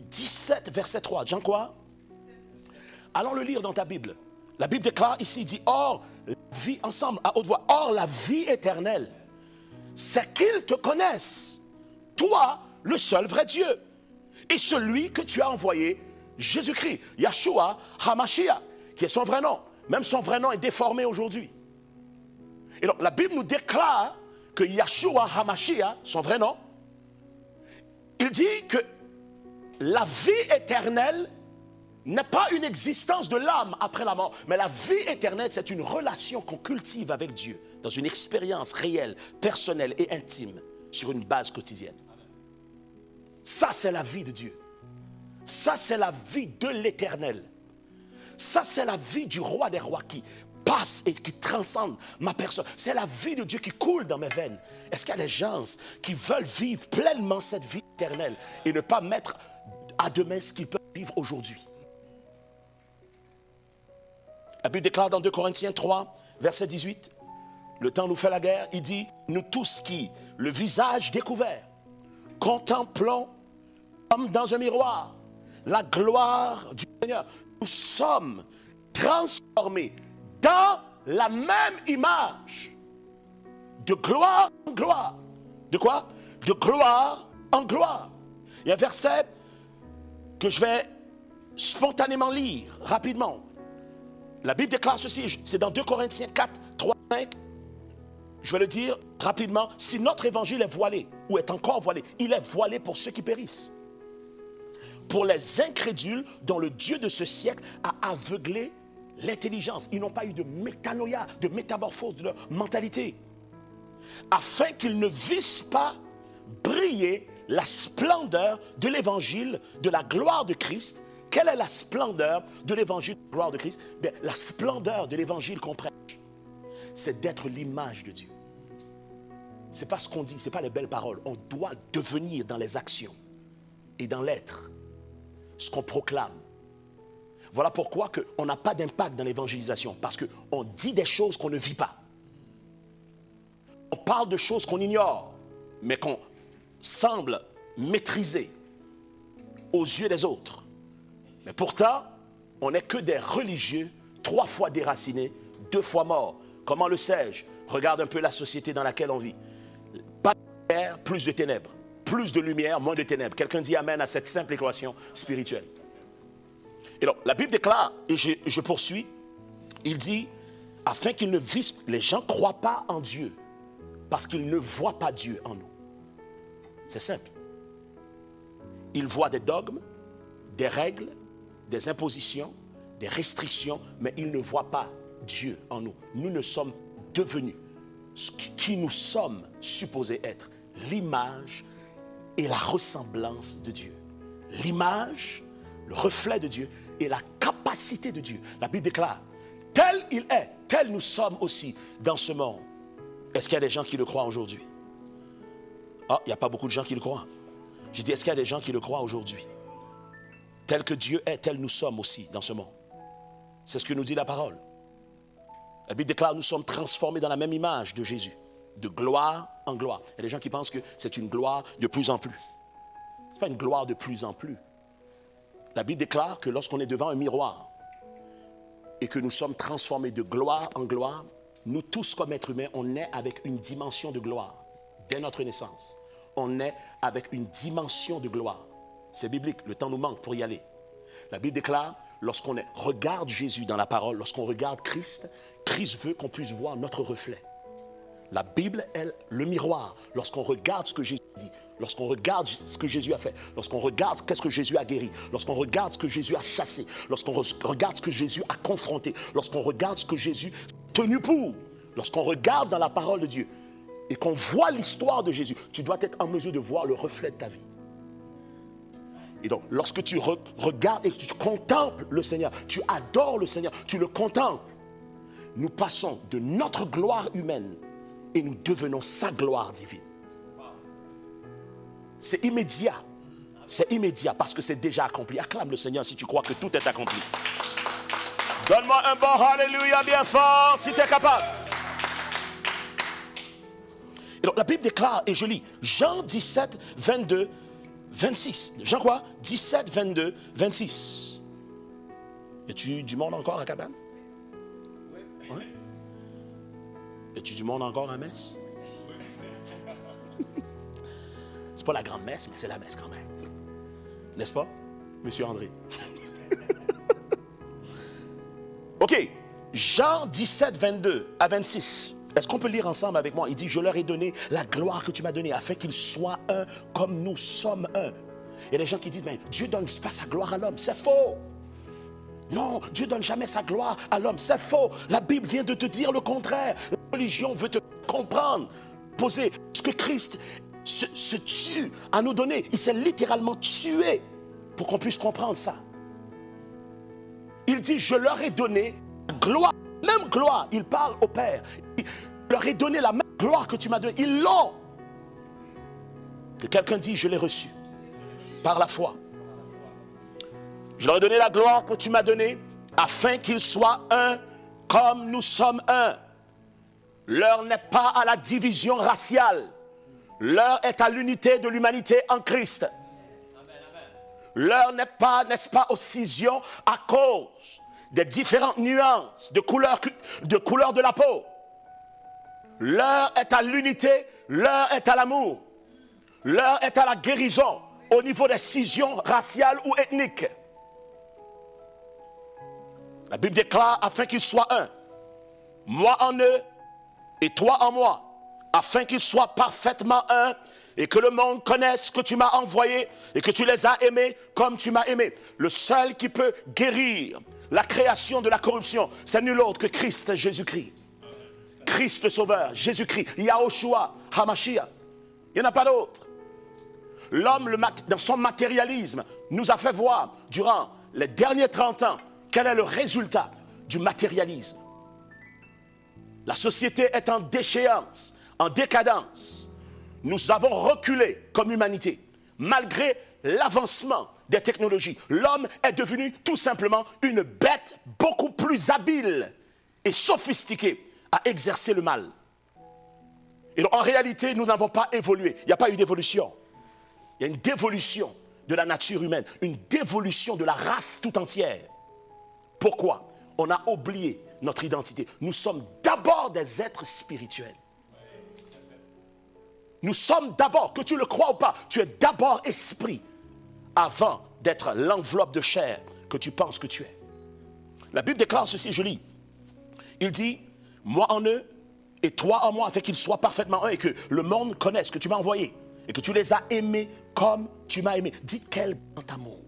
17, verset 3. Jean quoi? Allons le lire dans ta Bible. La Bible déclare ici, dit, or, la vie, ensemble, à haute voix, or, la vie éternelle, c'est qu'ils te connaissent, toi, le seul vrai Dieu, et celui que tu as envoyé, Jésus-Christ, Yahshua HaMashiach, qui est son vrai nom. Même son vrai nom est déformé aujourd'hui. Et donc, la Bible nous déclare que Yahshua HaMashiach, son vrai nom, il dit que la vie éternelle n'est pas une existence de l'âme après la mort, mais la vie éternelle, c'est une relation qu'on cultive avec Dieu, dans une expérience réelle, personnelle et intime, sur une base quotidienne. Ça, c'est la vie de Dieu. Ça, c'est la vie de l'Éternel. Ça, c'est la vie du roi des rois qui dépasse et qui transcende ma personne. C'est la vie de Dieu qui coule dans mes veines. Est-ce qu'il y a des gens qui veulent vivre pleinement cette vie éternelle et ne pas mettre à demain ce qu'ils peuvent vivre aujourd'hui? La Bible déclare dans 2 Corinthiens 3, verset 18, le temps nous fait la guerre, il dit, nous tous qui, le visage découvert, contemplons comme dans un miroir la gloire du Seigneur. Nous sommes transformés dans la même image, de gloire en gloire. De quoi? De gloire en gloire. Il y a un verset que je vais spontanément lire rapidement. La Bible déclare ceci, c'est dans 2 Corinthiens 4, 3, 5. Je vais le dire rapidement. Si notre évangile est voilé, ou est encore voilé, il est voilé pour ceux qui périssent. Pour les incrédules dont le Dieu de ce siècle a aveuglé l'intelligence. Ils n'ont pas eu de métanoïa, de métamorphose de leur mentalité. Afin qu'ils ne vissent pas briller la splendeur de l'évangile, de la gloire de Christ. Quelle est la splendeur de l'évangile, de la gloire de Christ? Bien, la splendeur de l'évangile qu'on prêche, c'est d'être l'image de Dieu. Ce n'est pas ce qu'on dit, ce n'est pas les belles paroles. On doit devenir dans les actions et dans l'être ce qu'on proclame. Voilà pourquoi on n'a pas d'impact dans l'évangélisation, parce qu'on dit des choses qu'on ne vit pas. On parle de choses qu'on ignore, mais qu'on semble maîtriser aux yeux des autres. Mais pourtant, on n'est que des religieux, 3 fois déracinés, 2 fois morts. Comment le sais-je? Regarde un peu la société dans laquelle on vit. Pas de lumière, plus de ténèbres. Plus de lumière, moins de ténèbres. Quelqu'un dit amen à cette simple équation spirituelle. Et donc, la Bible déclare, et je poursuis, il dit, afin qu'ils ne vissent, les gens ne croient pas en Dieu, parce qu'ils ne voient pas Dieu en nous. C'est simple. Ils voient des dogmes, des règles, des impositions, des restrictions, mais ils ne voient pas Dieu en nous. Nous ne sommes devenus ce qui nous sommes supposés être, l'image et la ressemblance de Dieu. L'image, le reflet de Dieu et la capacité de Dieu. La Bible déclare, tel il est, tel nous sommes aussi dans ce monde. Est-ce qu'il y a des gens qui le croient aujourd'hui? Ah, il n'y a pas beaucoup de gens qui le croient. J'ai dit, est-ce qu'il y a des gens qui le croient aujourd'hui? Tel que Dieu est, tel nous sommes aussi dans ce monde. C'est ce que nous dit la parole. La Bible déclare, nous sommes transformés dans la même image de Jésus, de gloire en gloire. Il y a des gens qui pensent que c'est une gloire de plus en plus. Ce n'est pas une gloire de plus en plus. La Bible déclare que lorsqu'on est devant un miroir et que nous sommes transformés de gloire en gloire, nous tous comme êtres humains, on est avec une dimension de gloire. Dès notre naissance, on est avec une dimension de gloire. C'est biblique, le temps nous manque pour y aller. La Bible déclare, lorsqu'on regarde Jésus dans la parole, lorsqu'on regarde Christ, Christ veut qu'on puisse voir notre reflet. La Bible est le miroir. Lorsqu'on regarde ce que Jésus dit, lorsqu'on regarde ce que Jésus a fait, lorsqu'on regarde qu'est-ce que Jésus a guéri, lorsqu'on regarde ce que Jésus a chassé, lorsqu'on regarde ce que Jésus a confronté, lorsqu'on regarde ce que Jésus a tenu pour, lorsqu'on regarde dans la parole de Dieu et qu'on voit l'histoire de Jésus, tu dois être en mesure de voir le reflet de ta vie. Et donc, lorsque tu regardes et que tu contemples le Seigneur, tu adores le Seigneur, tu le contemples, nous passons de notre gloire humaine et nous devenons sa gloire divine. C'est immédiat. C'est immédiat parce que c'est déjà accompli. Acclame le Seigneur si tu crois que tout est accompli. Donne-moi un bon alléluia bien fort si tu es capable. Et donc la Bible déclare, et je lis, Jean 17, 22, 26. Jean quoi? 17, 22, 26. Y a-tu du monde encore à cabane? Oui. Y a-tu du monde encore à messe? C'est pas la grande messe, mais c'est la messe quand même. N'est-ce pas, Monsieur André? OK. Jean 17, 22 à 26. Est-ce qu'on peut lire ensemble avec moi? Il dit, je leur ai donné la gloire que tu m'as donnée, afin qu'ils soient un comme nous sommes un. Il y a des gens qui disent, mais Dieu ne donne pas sa gloire à l'homme. C'est faux. Non, Dieu ne donne jamais sa gloire à l'homme. C'est faux. La Bible vient de te dire le contraire. La religion veut te comprendre, poser ce que Christ se tue à nous donner. Il s'est littéralement tué pour qu'on puisse comprendre ça. Il dit, je leur ai donné la gloire même gloire, il parle au Père. Il leur est donné la même gloire que tu m'as donnée. Ils l'ont. Que quelqu'un dit, je l'ai reçu par la foi. Je leur ai donné la gloire que tu m'as donnée, afin qu'ils soient un comme nous sommes un. L'heure n'est pas à la division raciale. L'heure est à l'unité de l'humanité en Christ. L'heure n'est pas, n'est-ce pas, aux scissions à cause des différentes nuances de couleurs de la peau. L'heure est à l'unité, l'heure est à l'amour. L'heure est à la guérison au niveau des scissions raciales ou ethniques. La Bible déclare, afin qu'ils soient un, moi en eux et toi en moi, afin qu'ils soient parfaitement un et que le monde connaisse que tu m'as envoyé et que tu les as aimés comme tu m'as aimé. Le seul qui peut guérir la création de la corruption, c'est nul autre que Christ Jésus-Christ. Christ le Sauveur, Jésus-Christ, Yahushua, Hamashiach. Il n'y en a pas d'autre. L'homme, dans son matérialisme, nous a fait voir, durant les derniers 30 ans, quel est le résultat du matérialisme. La société est en déchéance, en décadence. Nous avons reculé comme humanité, malgré l'avancement des technologies. L'homme est devenu tout simplement une bête beaucoup plus habile et sophistiquée à exercer le mal. Et donc, en réalité, nous n'avons pas évolué. Il n'y a pas eu d'évolution. Il y a une dévolution de la nature humaine, une dévolution de la race tout entière. Pourquoi? On a oublié notre identité. Nous sommes d'abord des êtres spirituels. Nous sommes d'abord, que tu le crois ou pas, tu es d'abord esprit avant d'être l'enveloppe de chair que tu penses que tu es. La Bible déclare ceci, je lis. Il dit, moi en eux et toi en moi, afin qu'ils soient parfaitement un et que le monde connaisse que tu m'as envoyé et que tu les as aimés comme tu m'as aimé. Dites quel grand amour.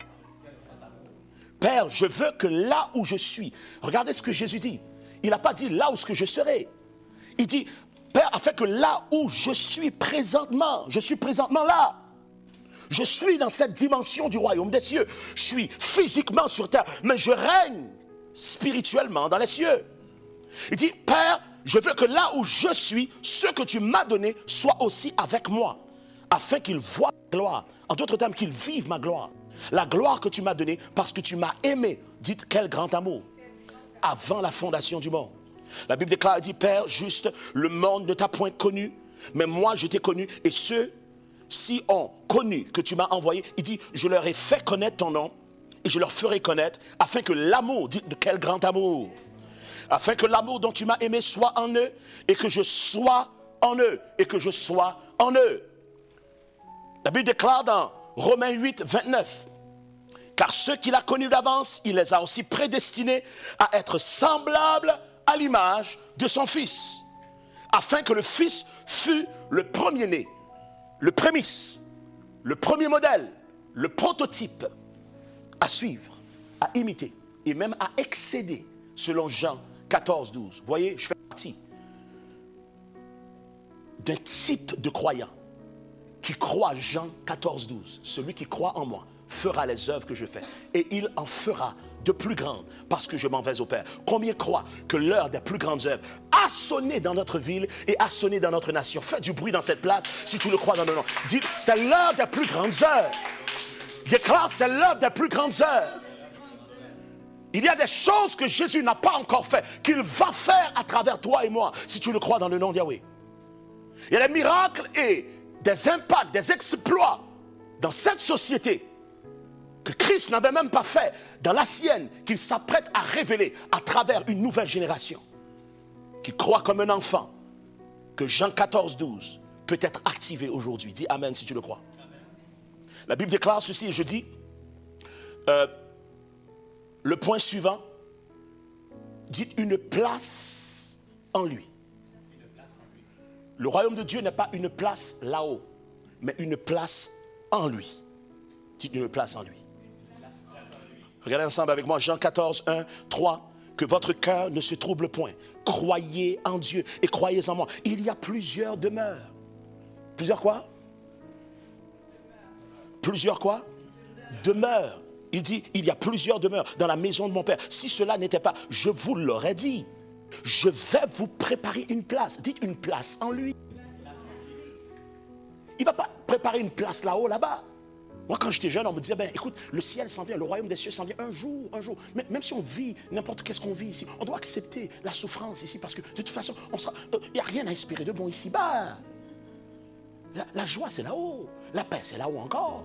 Père, je veux que là où je suis, regardez ce que Jésus dit. Il n'a pas dit là où ce que je serai. Il dit, Père, afin que là où je suis présentement là. Je suis dans cette dimension du royaume des cieux. Je suis physiquement sur terre, mais je règne spirituellement dans les cieux. Il dit, Père, je veux que là où je suis, ce que tu m'as donné soit aussi avec moi, afin qu'ils voient ma gloire. En d'autres termes, qu'ils vivent ma gloire. La gloire que tu m'as donnée parce que tu m'as aimé. Dites quel grand amour. Avant la fondation du monde. La Bible déclare, elle dit, Père, juste, le monde ne t'a point connu, mais moi je t'ai connu. Et ceux-ci ont connu que tu m'as envoyé. Il dit, je leur ai fait connaître ton nom et je leur ferai connaître, afin que l'amour, dites de quel grand amour, afin que l'amour dont tu m'as aimé soit en eux et que je sois en eux et que je sois en eux. La Bible déclare dans Romains 8, 29, car ceux qu'il a connus d'avance, il les a aussi prédestinés à être semblables à l'image de son Fils, afin que le Fils fût le premier-né, le prémisse, le premier modèle, le prototype à suivre, à imiter et même à excéder, selon Jean 14, 12. Vous voyez, je fais partie d'un type de croyant qui croit Jean 14, 12. Celui qui croit en moi fera les œuvres que je fais. Et il en fera de plus grandes parce que je m'en vais au Père. Combien croient que l'heure des plus grandes œuvres a sonné dans notre ville et a sonné dans notre nation? Fais du bruit dans cette place si tu le crois dans le nom. Dis, c'est l'heure des plus grandes œuvres. Déclare, c'est l'heure des plus grandes œuvres. Il y a des choses que Jésus n'a pas encore fait, qu'il va faire à travers toi et moi si tu le crois dans le nom de Yahweh. Il y a des miracles et des impacts, des exploits dans cette société que Christ n'avait même pas fait dans la sienne, qu'il s'apprête à révéler à travers une nouvelle génération qui croit comme un enfant que Jean 14, 12 peut être activé aujourd'hui. Dis Amen si tu le crois. Amen. La Bible déclare ceci et je dis, le point suivant, dites une place en lui. Le royaume de Dieu n'est pas une place là-haut, mais une place en lui. Dites une place en lui. Regardez ensemble avec moi, Jean 14, 1, 3. Que votre cœur ne se trouble point. Croyez en Dieu et croyez en moi. Il y a plusieurs demeures. Plusieurs quoi? Plusieurs quoi? Demeures. Il dit, il y a plusieurs demeures dans la maison de mon Père. Si cela n'était pas, je vous l'aurais dit. Je vais vous préparer une place. Dites une place en lui. Il ne va pas préparer une place là-haut, là-bas. Moi, quand j'étais jeune, on me disait, ben, écoute, le ciel s'en vient, le royaume des cieux s'en vient un jour, un jour. Mais même si on vit n'importe qu'est-ce qu'on vit ici, on doit accepter la souffrance ici parce que de toute façon, il n'y a rien à espérer de bon ici-bas. La joie, c'est là-haut. La paix, c'est là-haut encore.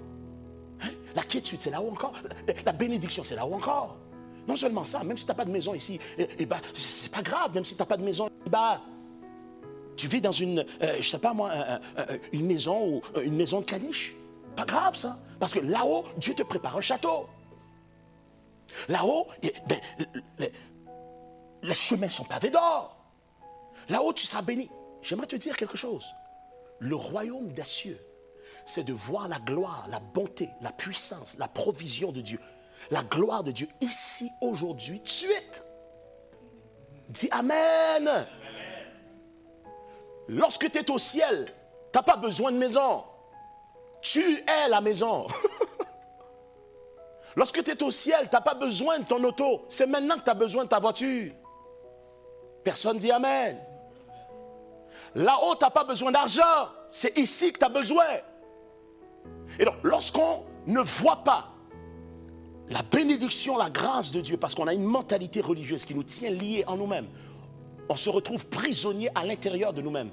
Hein? La quiétude, c'est là-haut encore. La bénédiction, c'est là-haut encore. Non seulement ça, même si tu n'as pas de maison ici, ben, c'est pas grave, même si tu n'as pas de maison ici-bas. Tu vis dans une, je sais pas moi, une maison ou une maison de caniche. Pas grave ça, parce que là-haut, Dieu te prépare un château. Là-haut, ben, les chemins sont pavés d'or. Là-haut, tu seras béni. J'aimerais te dire quelque chose. Le royaume des cieux, c'est de voir la gloire, la bonté, la puissance, la provision de Dieu. La gloire de Dieu ici, aujourd'hui, tout de suite. Dis Amen. Lorsque tu es au ciel, tu n'as pas besoin de maison. Tu es la maison. Lorsque tu es au ciel, tu n'as pas besoin de ton auto. C'est maintenant que tu as besoin de ta voiture. Personne dit Amen. Là-haut, tu n'as pas besoin d'argent. C'est ici que tu as besoin. Et donc, lorsqu'on ne voit pas la bénédiction, la grâce de Dieu, parce qu'on a une mentalité religieuse qui nous tient liés en nous-mêmes, on se retrouve prisonnier à l'intérieur de nous-mêmes.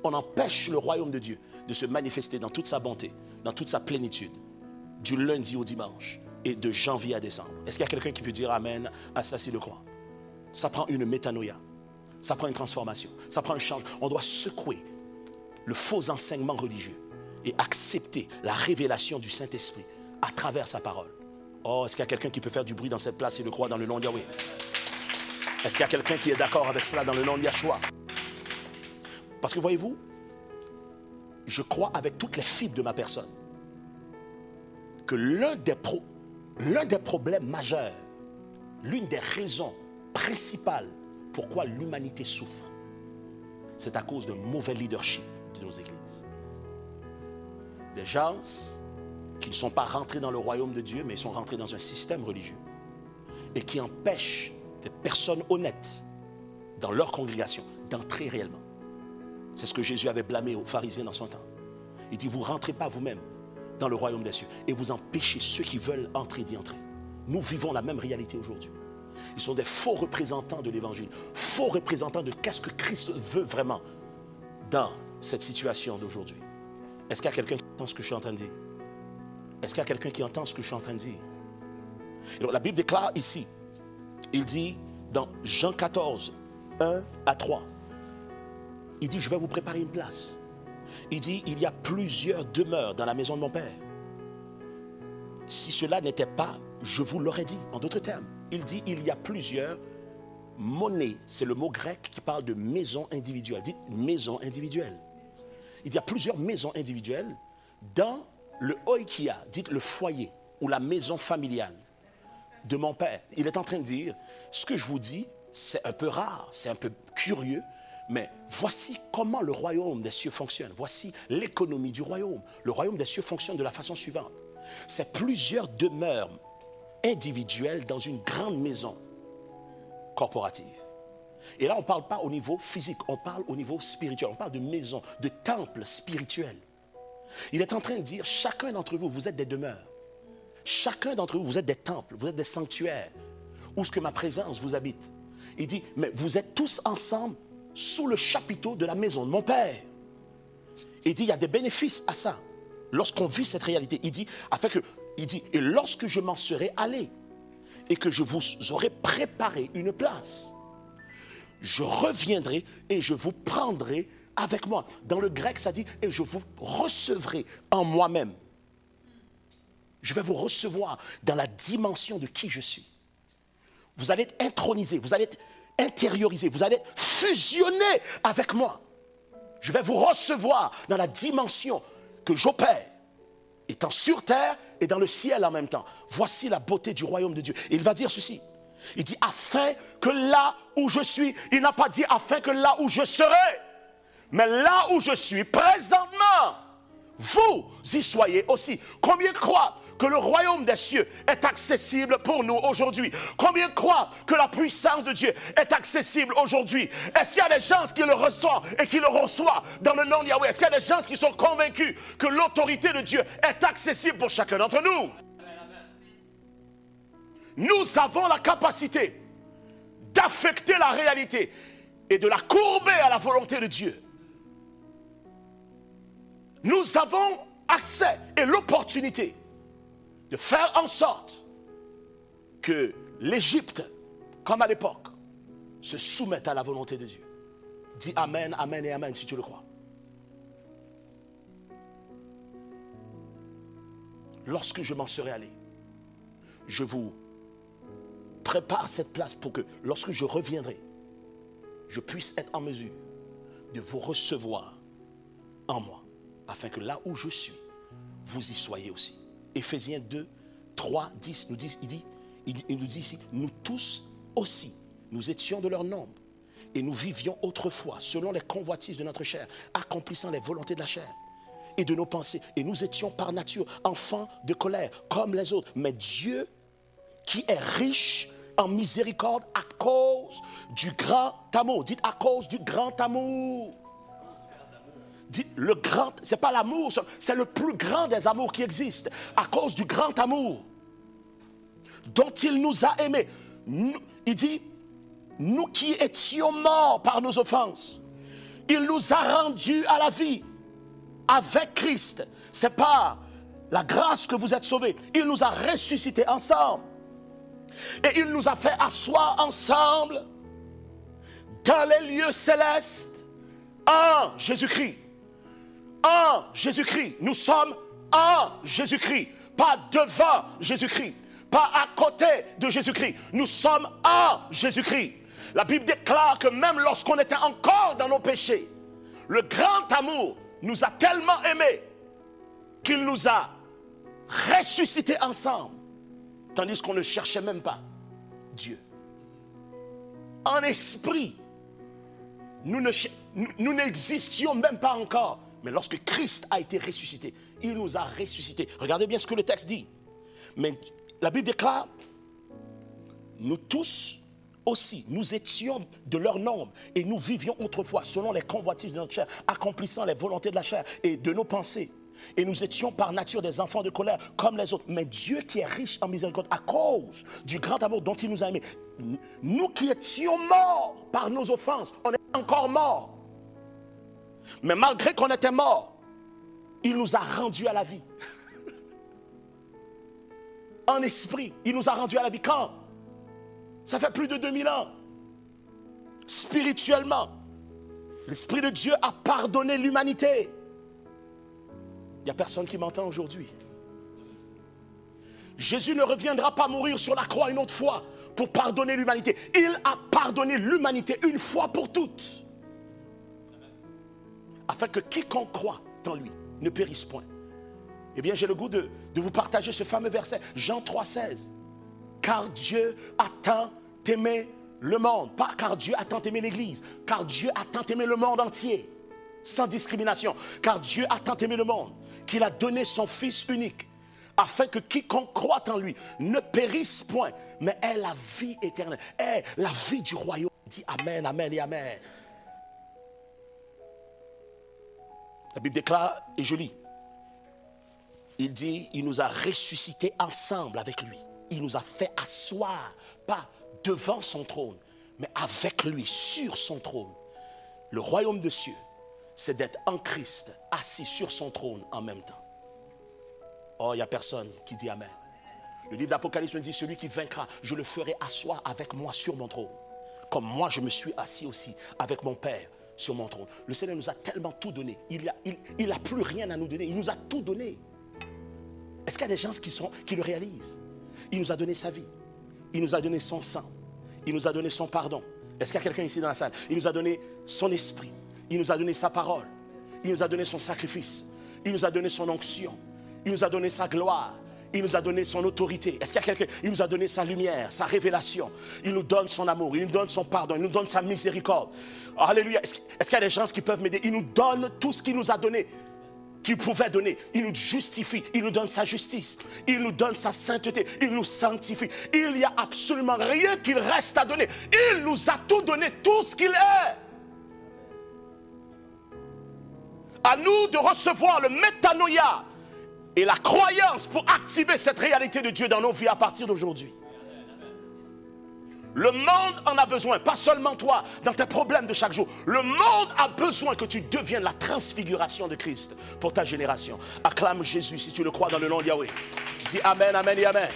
On empêche le royaume de Dieu de se manifester dans toute sa bonté, dans toute sa plénitude, du lundi au dimanche et de janvier à décembre. Est-ce qu'il y a quelqu'un qui peut dire Amen à ça s'il le croit? Ça prend une métanoïa, ça prend une transformation, ça prend un changement. On doit secouer le faux enseignement religieux et accepter la révélation du Saint-Esprit à travers sa parole. Oh, est-ce qu'il y a quelqu'un qui peut faire du bruit dans cette place et le croire dans le nom de Yahweh? Est-ce qu'il y a quelqu'un qui est d'accord avec cela dans le nom de Yahshua? Parce que voyez-vous, je crois avec toutes les fibres de ma personne que l'un des problèmes majeurs, l'une des raisons principales pourquoi l'humanité souffre, c'est à cause d'un mauvais leadership de nos églises. Des gens qui ne sont pas rentrés dans le royaume de Dieu, mais ils sont rentrés dans un système religieux et qui empêchent des personnes honnêtes dans leur congrégation d'entrer réellement. C'est ce que Jésus avait blâmé aux pharisiens dans son temps. Il dit, vous ne rentrez pas vous-même dans le royaume des cieux et vous empêchez ceux qui veulent entrer d'y entrer. Nous vivons la même réalité aujourd'hui. Ils sont des faux représentants de l'évangile, faux représentants de qu'est-ce que Christ veut vraiment dans cette situation d'aujourd'hui. Est-ce qu'il y a quelqu'un qui entend ce que je suis en train de dire? Est-ce qu'il y a quelqu'un qui entend ce que je suis en train de dire? Et donc, la Bible déclare ici, il dit dans Jean 14, 1 à 3, il dit, je vais vous préparer une place. Il dit, il y a plusieurs demeures dans la maison de mon Père. Si cela n'était pas, je vous l'aurais dit. En d'autres termes, il dit, il y a plusieurs monnaies. C'est le mot grec qui parle de maison individuelle. Dites maison individuelle. Il y a plusieurs maisons individuelles dans le oikia, dites le foyer ou la maison familiale de mon Père. Il est en train de dire, ce que je vous dis, c'est un peu rare, c'est un peu curieux, mais voici comment le royaume des cieux fonctionne. Voici l'économie du royaume. Le royaume des cieux fonctionne de la façon suivante. C'est plusieurs demeures individuelles dans une grande maison corporative. Et là, on ne parle pas au niveau physique, on parle au niveau spirituel. On parle de maison, de temple spirituel. Il est en train de dire, chacun d'entre vous, vous êtes des demeures. Chacun d'entre vous, vous êtes des temples, vous êtes des sanctuaires, où est-ce que ma présence vous habite. Il dit, mais vous êtes tous ensemble sous le chapiteau de la maison de mon Père. Il dit, il y a des bénéfices à ça. Lorsqu'on vit cette réalité, il dit, et lorsque je m'en serai allé, et que je vous aurai préparé une place, je reviendrai et je vous prendrai avec moi. Dans le grec, ça dit, et je vous recevrai en moi-même. Je vais vous recevoir dans la dimension de qui je suis. Vous allez être intronisé, vous allez être intériorisé, vous allez être fusionné avec moi. Je vais vous recevoir dans la dimension que j'opère, étant sur terre et dans le ciel en même temps. Voici la beauté du royaume de Dieu. Et il va dire ceci. Il dit, afin que là où je suis, il n'a pas dit afin que là où je serai, mais là où je suis présentement, vous y soyez aussi. Combien croient que le royaume des cieux est accessible pour nous aujourd'hui? Combien croient que la puissance de Dieu est accessible aujourd'hui? Est-ce qu'il y a des gens qui le reçoivent et qui le reçoivent dans le nom de Yahweh? Est-ce qu'il y a des gens qui sont convaincus que l'autorité de Dieu est accessible pour chacun d'entre nous? Nous avons la capacité d'affecter la réalité et de la courber à la volonté de Dieu. Nous avons accès et l'opportunité de faire en sorte que l'Égypte, comme à l'époque, se soumette à la volonté de Dieu. Dis Amen, Amen et Amen si tu le crois. Lorsque je m'en serai allé, je vous prépare cette place pour que lorsque je reviendrai, je puisse être en mesure de vous recevoir en moi, afin que là où je suis, vous y soyez aussi. Éphésiens 2, 3, 10 nous dit, il nous dit ici, nous tous aussi, nous étions de leur nombre et nous vivions autrefois selon les convoitises de notre chair, accomplissant les volontés de la chair et de nos pensées. Et nous étions par nature enfants de colère comme les autres. Mais Dieu, qui est riche en miséricorde à cause du grand amour. Dites à cause du grand amour. Dites le grand, c'est pas l'amour, c'est le plus grand des amours qui existent. À cause du grand amour dont il nous a aimés. Il dit, nous qui étions morts par nos offenses, il nous a rendus à la vie avec Christ. C'est par la grâce que vous êtes sauvés. Il nous a ressuscités ensemble. Et il nous a fait asseoir ensemble dans les lieux célestes en Jésus-Christ. En Jésus-Christ. Nous sommes en Jésus-Christ. Pas devant Jésus-Christ. Pas à côté de Jésus-Christ. Nous sommes en Jésus-Christ. La Bible déclare que même lorsqu'on était encore dans nos péchés, le grand amour nous a tellement aimés qu'il nous a ressuscités ensemble. Tandis qu'on ne cherchait même pas Dieu. En esprit, nous n'existions même pas encore. Mais lorsque Christ a été ressuscité, il nous a ressuscités. Regardez bien ce que le texte dit. Mais la Bible déclare, nous tous aussi, nous étions de leur nombre et nous vivions autrefois selon les convoitises de notre chair, accomplissant les volontés de la chair et de nos pensées. Et nous étions par nature des enfants de colère comme les autres. Mais Dieu qui est riche en miséricorde à cause du grand amour dont il nous a aimés, nous qui étions morts par nos offenses, on est encore morts. Mais malgré qu'on était morts, il nous a rendus à la vie. En esprit, il nous a rendus à la vie. Quand? Ça fait plus de 2000 ans. Spirituellement, l'Esprit de Dieu a pardonné l'humanité. Il n'y a personne qui m'entend aujourd'hui. Jésus ne reviendra pas mourir sur la croix une autre fois pour pardonner l'humanité. Il a pardonné l'humanité une fois pour toutes. Afin que quiconque croit en lui ne périsse point. Eh bien, j'ai le goût de vous partager ce fameux verset, Jean 3,16. Car Dieu a tant aimé le monde. Pas car Dieu a tant aimé l'Église. Car Dieu a tant aimé le monde entier. Sans discrimination. Car Dieu a tant aimé le monde qu'il a donné son Fils unique, afin que quiconque croit en lui ne périsse point, mais ait la vie éternelle, ait la vie du royaume. Dis Amen, Amen et Amen. La Bible déclare, et je lis, il dit, il nous a ressuscités ensemble avec lui. Il nous a fait asseoir, pas devant son trône, mais avec lui, sur son trône. Le royaume des cieux, c'est d'être en Christ, assis sur son trône en même temps. Oh, il n'y a personne qui dit Amen. Le livre d'Apocalypse nous dit, celui qui vaincra, je le ferai asseoir avec moi sur mon trône. Comme moi, je me suis assis aussi avec mon Père sur mon trône. Le Seigneur nous a tellement tout donné. Il n'a plus rien à nous donner. Il nous a tout donné. Est-ce qu'il y a des gens qui le réalisent? Il nous a donné sa vie. Il nous a donné son sang. Il nous a donné son pardon. Est-ce qu'il y a quelqu'un ici dans la salle? Il nous a donné son esprit. Il nous a donné sa parole. Il nous a donné son sacrifice. Il nous a donné son onction. Il nous a donné sa gloire. Il nous a donné son autorité. Est-ce qu'il y a quelqu'un? Il nous a donné sa lumière, sa révélation. Il nous donne son amour. Il nous donne son pardon. Il nous donne sa miséricorde. Alléluia. Est-ce qu'il y a des gens qui peuvent m'aider? Il nous donne tout ce qu'il nous a donné. qu'il pouvait donner. Il nous justifie, il nous donne sa justice, il nous donne sa sainteté, il nous sanctifie. Il n'y a absolument rien qu'il reste à donner. Il nous a tout donné, tout ce qu'il est. À nous de recevoir le métanoïa et la croyance pour activer cette réalité de Dieu dans nos vies à partir d'aujourd'hui. Le monde en a besoin, pas seulement toi, dans tes problèmes de chaque jour. Le monde a besoin que tu deviennes la transfiguration de Christ pour ta génération. Acclame Jésus si tu le crois dans le nom de Yahweh. Dis Amen, Amen et Amen.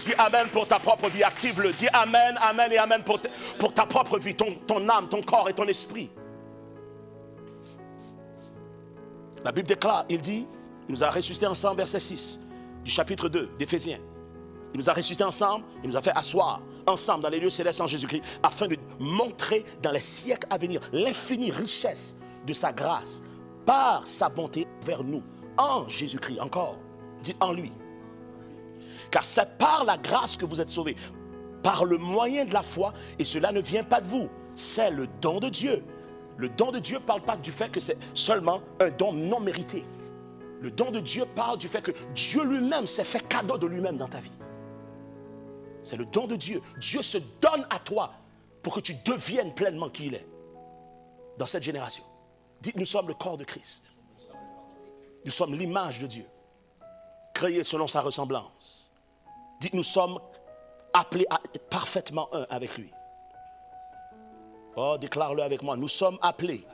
Dis Amen pour ta propre vie, active-le. Dis Amen, Amen et Amen pour ta propre vie, ton âme, ton corps et ton esprit. La Bible déclare, il dit, il nous a ressuscités ensemble, verset 6 du chapitre 2 d'Éphésiens. Il nous a ressuscités ensemble, il nous a fait asseoir ensemble dans les lieux célestes en Jésus-Christ, afin de montrer dans les siècles à venir l'infinie richesse de sa grâce par sa bonté vers nous, en Jésus-Christ. Encore, dites en lui. Car c'est par la grâce que vous êtes sauvés, par le moyen de la foi, et cela ne vient pas de vous, c'est le don de Dieu. Le don de Dieu ne parle pas du fait que c'est seulement un don non mérité. Le don de Dieu parle du fait que Dieu lui-même s'est fait cadeau de lui-même dans ta vie. C'est le don de Dieu. Dieu se donne à toi pour que tu deviennes pleinement qui il est dans cette génération. Dites, nous sommes le corps de Christ. Nous sommes l'image de Dieu, créés selon sa ressemblance. Dites, nous sommes appelés à être parfaitement un avec lui. Oh, déclare-le avec moi. Nous sommes appelés.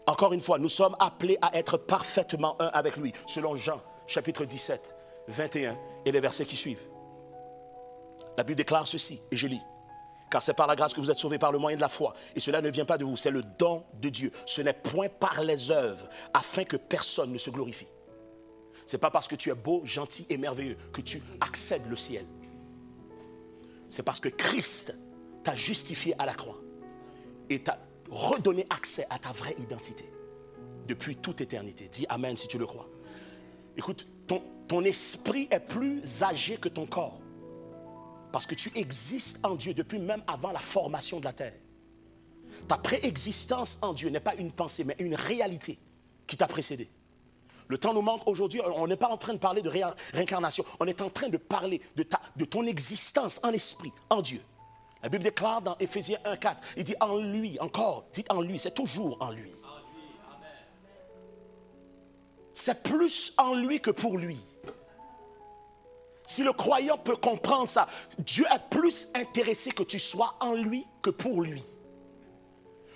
Encore une fois, nous sommes appelés à être parfaitement un avec lui, selon Jean, chapitre 17, 21 et les versets qui suivent. La Bible déclare ceci, et je lis. Car c'est par la grâce que vous êtes sauvés par le moyen de la foi. Et cela ne vient pas de vous, c'est le don de Dieu. Ce n'est point par les œuvres, afin que personne ne se glorifie. Ce n'est pas parce que tu es beau, gentil et merveilleux que tu accèdes le ciel. C'est parce que Christ t'a justifié à la croix et t'a redonné accès à ta vraie identité depuis toute éternité. Dis Amen si tu le crois. Écoute, ton esprit est plus âgé que ton corps. Parce que tu existes en Dieu depuis même avant la formation de la terre. Ta préexistence en Dieu n'est pas une pensée, mais une réalité qui t'a précédé. Le temps nous manque aujourd'hui, on n'est pas en train de parler de réincarnation, on est en train de parler de ton existence en esprit, en Dieu. La Bible déclare dans Éphésiens 1,4, il dit en lui, encore, dites en lui, c'est toujours en lui. C'est plus en lui que pour lui. Si le croyant peut comprendre ça, Dieu est plus intéressé que tu sois en lui que pour lui.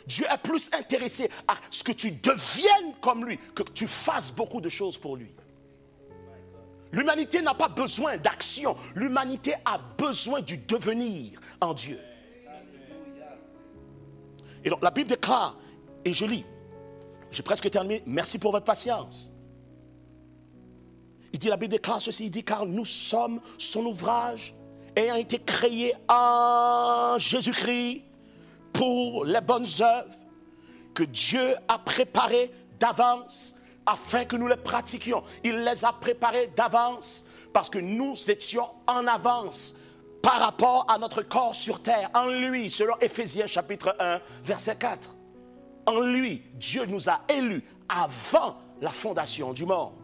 Dieu est plus intéressé à ce que tu deviennes comme lui, que tu fasses beaucoup de choses pour lui. L'humanité n'a pas besoin d'action. L'humanité a besoin du devenir en Dieu. Et donc la Bible déclare, et je lis, j'ai presque terminé, merci pour votre patience. Il dit, la Bible déclare ceci, il dit, car nous sommes son ouvrage, ayant été créés en Jésus-Christ pour les bonnes œuvres que Dieu a préparées d'avance afin que nous les pratiquions. Il les a préparées d'avance parce que nous étions en avance par rapport à notre corps sur terre, en lui, selon Éphésiens chapitre 1, verset 4. En lui, Dieu nous a élus avant la fondation du monde.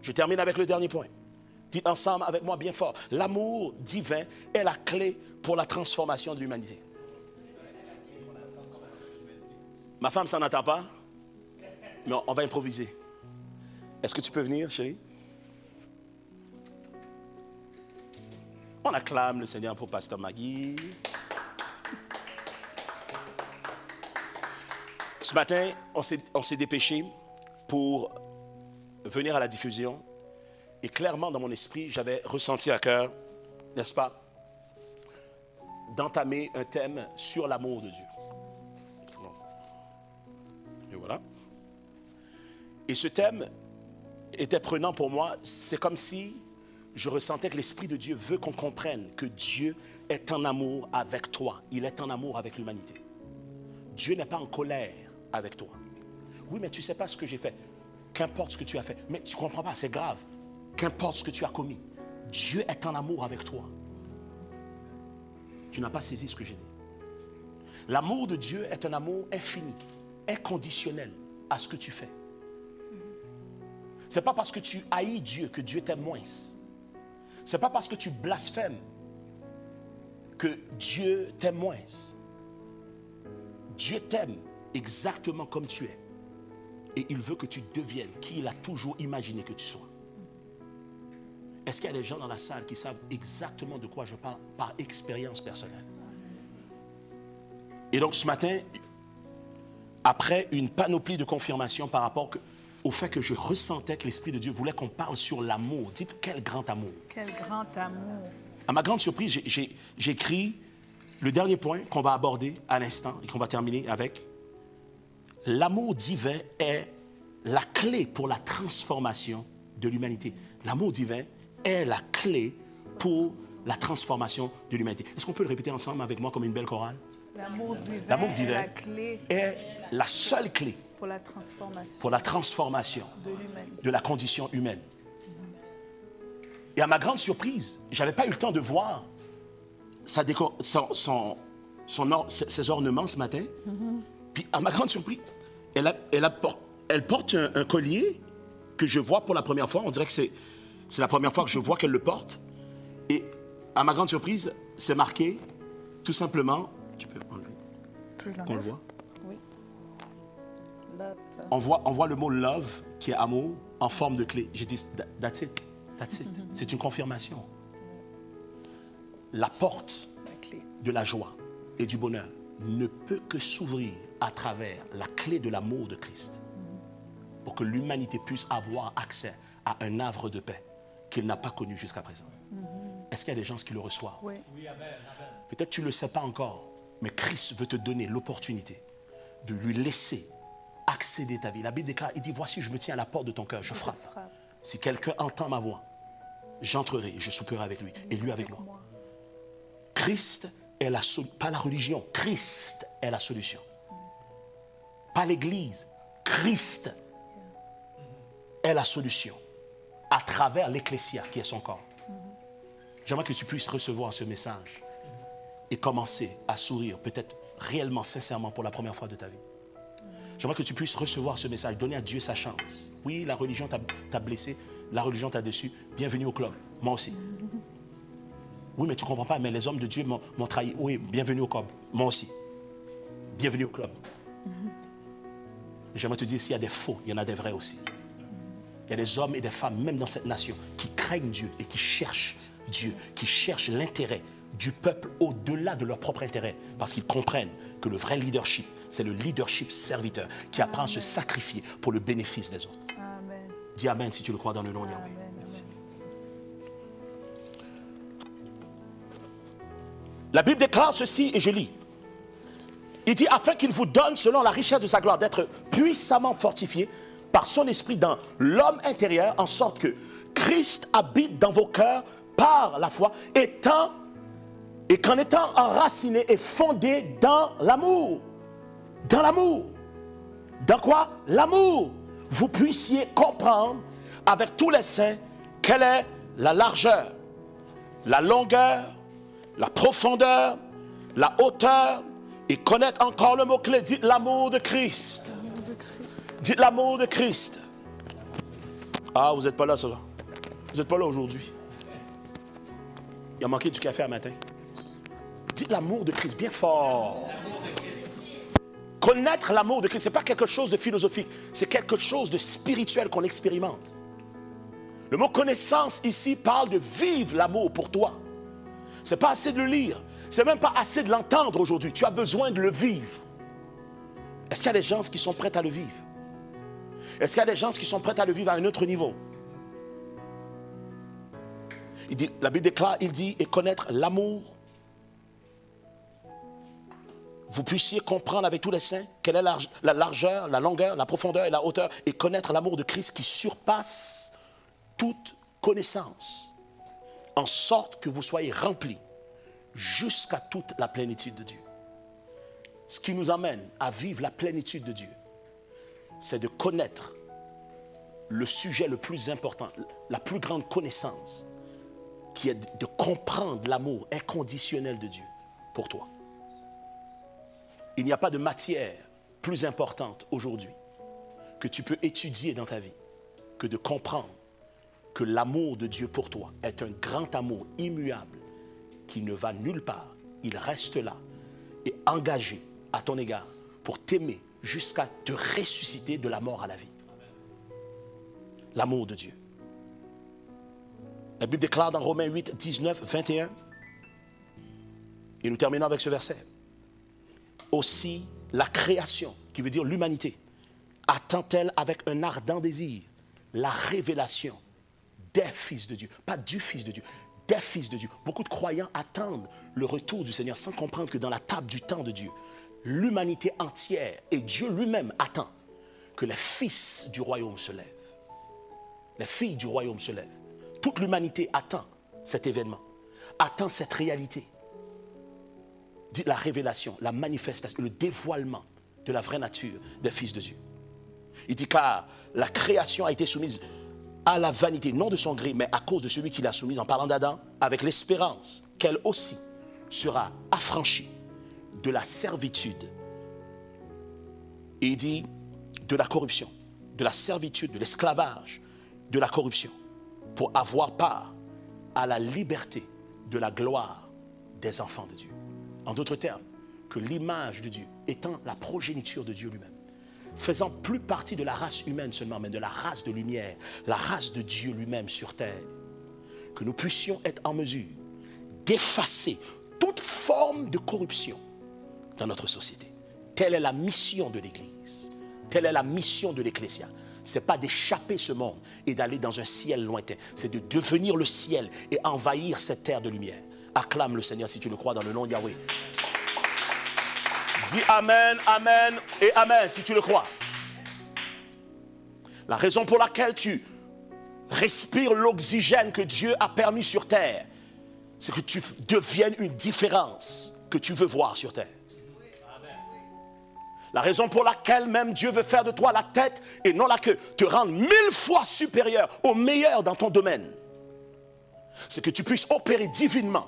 Je termine avec le dernier point. Dites ensemble avec moi bien fort. L'amour divin est la clé pour la transformation de l'humanité. Ma femme s'en attend pas, mais on va improviser. Est-ce que tu peux venir, chérie? On acclame le Seigneur pour Pasteur Maggie. Ce matin, on s'est dépêché pour venir à la diffusion. Et clairement, dans mon esprit, j'avais ressenti à cœur, n'est-ce pas, d'entamer un thème sur l'amour de Dieu. Et voilà. Et ce thème était prenant pour moi. C'est comme si je ressentais que l'Esprit de Dieu veut qu'on comprenne que Dieu est en amour avec toi. Il est en amour avec l'humanité. Dieu n'est pas en colère avec toi. Oui, mais tu ne sais pas ce que j'ai fait. Qu'importe ce que tu as fait. Mais tu ne comprends pas, c'est grave. Qu'importe ce que tu as commis. Dieu est en amour avec toi. Tu n'as pas saisi ce que j'ai dit. L'amour de Dieu est un amour infini, inconditionnel à ce que tu fais. C'est pas parce que tu haïs Dieu que Dieu t'aime moins. C'est pas parce que tu blasphèmes que Dieu t'aime moins. Dieu t'aime exactement comme tu es. Et il veut que tu deviennes qui il a toujours imaginé que tu sois. Est-ce qu'il y a des gens dans la salle qui savent exactement de quoi je parle par expérience personnelle? Et donc ce matin, après une panoplie de confirmations par rapport au fait que je ressentais que l'Esprit de Dieu voulait qu'on parle sur l'amour. Dites, quel grand amour.
Quel grand amour.
À ma grande surprise, j'ai écrit le dernier point qu'on va aborder à l'instant et qu'on va terminer avec. L'amour divin est la clé pour la transformation de l'humanité. L'amour divin est la clé pour la transformation de l'humanité. Est-ce qu'on peut le répéter ensemble avec moi comme une belle chorale?
L'amour divin,
L'amour
est
divin
la clé
est la seule clé
pour la transformation,
pour la transformation
de l'humanité.
de la condition humaine. Et à ma grande surprise, je n'avais pas eu le temps de voir ses ornements ce matin. Puis à ma grande surprise, elle porte un collier que je vois pour la première fois. On dirait que c'est la première fois que je vois qu'elle le porte. Et à ma grande surprise, c'est marqué tout simplement, tu peux enlever, qu'on le voit.
Oui. Love.
On voit le mot love, qui est amour, en forme de clé. J'ai dit, that's it. That's it. C'est une confirmation. La porte
La clé.
de la joie et du bonheur ne peut que s'ouvrir à travers la clé de l'amour de Christ pour que l'humanité puisse avoir accès à un havre de paix qu'il n'a pas connu jusqu'à présent. Est-ce qu'il y a des gens qui le reçoivent?
Oui.
Peut-être que tu ne le sais pas encore, mais Christ veut te donner l'opportunité de lui laisser accéder à ta vie. La Bible déclare, il dit, voici, je me tiens à la porte de ton cœur, je frappe. Si quelqu'un entend ma voix, j'entrerai, je souperai avec lui et lui avec moi. Christ est la solution, pas la religion, Christ est la solution. Pas l'Église, Christ est la solution à travers l'Ecclésia qui est son corps. J'aimerais que tu puisses recevoir ce message et commencer à sourire, peut-être réellement, sincèrement, pour la première fois de ta vie. J'aimerais que tu puisses recevoir ce message, donner à Dieu sa chance. Oui, la religion t'a blessé, la religion t'a déçu. Bienvenue au club, moi aussi. Oui, mais tu ne comprends pas, mais les hommes de Dieu m'ont trahi. Oui, bienvenue au club, moi aussi. Bienvenue au club. J'aimerais te dire, s'il y a des faux, il y en a des vrais aussi. Il y a des hommes et des femmes, même dans cette nation, qui craignent Dieu et qui cherchent Dieu, qui cherchent l'intérêt du peuple au-delà de leur propre intérêt, parce qu'ils comprennent que le vrai leadership, c'est le leadership serviteur qui apprend à se sacrifier pour le bénéfice des autres.
Amen.
Dis Amen si tu le crois dans le nom de Yahweh.
Amen. Amen.
La Bible déclare ceci et je lis. Il dit, afin qu'il vous donne, selon la richesse de sa gloire, d'être puissamment fortifié par son esprit dans l'homme intérieur, en sorte que Christ habite dans vos cœurs par la foi, et qu'en étant enraciné et fondé dans l'amour. Dans l'amour. Dans quoi? L'amour. Vous puissiez comprendre avec tous les saints quelle est la largeur, la longueur, la profondeur, la hauteur, et connaître encore le mot-clé. Dites l'amour de Christ.
L'amour de Christ.
Dites l'amour de Christ. Ah, vous n'êtes pas là, ça. Vous n'êtes pas là aujourd'hui. Il a manqué du café à matin. Dites l'amour de Christ bien fort. Connaître l'amour de Christ, ce n'est pas quelque chose de philosophique. C'est quelque chose de spirituel qu'on expérimente. Le mot connaissance ici parle de vivre l'amour pour toi. Ce n'est pas assez de le lire. Ce n'est même pas assez de l'entendre aujourd'hui. Tu as besoin de le vivre. Est-ce qu'il y a des gens qui sont prêts à le vivre? Est-ce qu'il y a des gens qui sont prêts à le vivre à un autre niveau? Il dit, la Bible déclare, il dit, et connaître l'amour. Vous puissiez comprendre avec tous les saints quelle est la largeur, la longueur, la profondeur et la hauteur, et connaître l'amour de Christ qui surpasse toute connaissance, en sorte que vous soyez remplis jusqu'à toute la plénitude de Dieu. Ce qui nous amène à vivre la plénitude de Dieu, c'est de connaître le sujet le plus important, la plus grande connaissance, qui est de comprendre l'amour inconditionnel de Dieu pour toi. Il n'y a pas de matière plus importante aujourd'hui que tu peux étudier dans ta vie que de comprendre que l'amour de Dieu pour toi est un grand amour immuable qui ne va nulle part. Il reste là et engagé à ton égard pour t'aimer jusqu'à te ressusciter de la mort à la vie. L'amour de Dieu. La Bible déclare dans Romains 8, 19, 21, et nous terminons avec ce verset. Aussi, la création, qui veut dire l'humanité, attend-elle avec un ardent désir la révélation des fils de Dieu. Pas du Fils de Dieu, des fils de Dieu. Beaucoup de croyants attendent le retour du Seigneur sans comprendre que dans la table du temps de Dieu, l'humanité entière et Dieu lui-même attend que les fils du royaume se lèvent. Les filles du royaume se lèvent. Toute l'humanité attend cet événement, attend cette réalité. Dit la révélation, la manifestation, le dévoilement de la vraie nature des fils de Dieu. Il dit car la création a été soumise à la vanité, non de son gré, mais à cause de celui qui l'a soumise, en parlant d'Adam, avec l'espérance qu'elle aussi sera affranchie de la servitude. Et il dit de la corruption, de la servitude, de l'esclavage, de la corruption, pour avoir part à la liberté de la gloire des enfants de Dieu. En d'autres termes, que l'image de Dieu, étant la progéniture de Dieu lui-même, faisant plus partie de la race humaine seulement, mais de la race de lumière, la race de Dieu lui-même sur terre, que nous puissions être en mesure d'effacer toute forme de corruption dans notre société. Telle est la mission de l'Église. Telle est la mission de l'Ecclésia. Ce n'est pas d'échapper ce monde et d'aller dans un ciel lointain. C'est de devenir le ciel et envahir cette terre de lumière. Acclame le Seigneur si tu le crois dans le nom de Yahweh. Dis Amen, Amen et Amen si tu le crois. La raison pour laquelle tu respires l'oxygène que Dieu a permis sur terre, c'est que tu deviennes une différence que tu veux voir sur terre. La raison pour laquelle même Dieu veut faire de toi la tête et non la queue, te rendre 1000 fois supérieur au meilleur dans ton domaine, c'est que tu puisses opérer divinement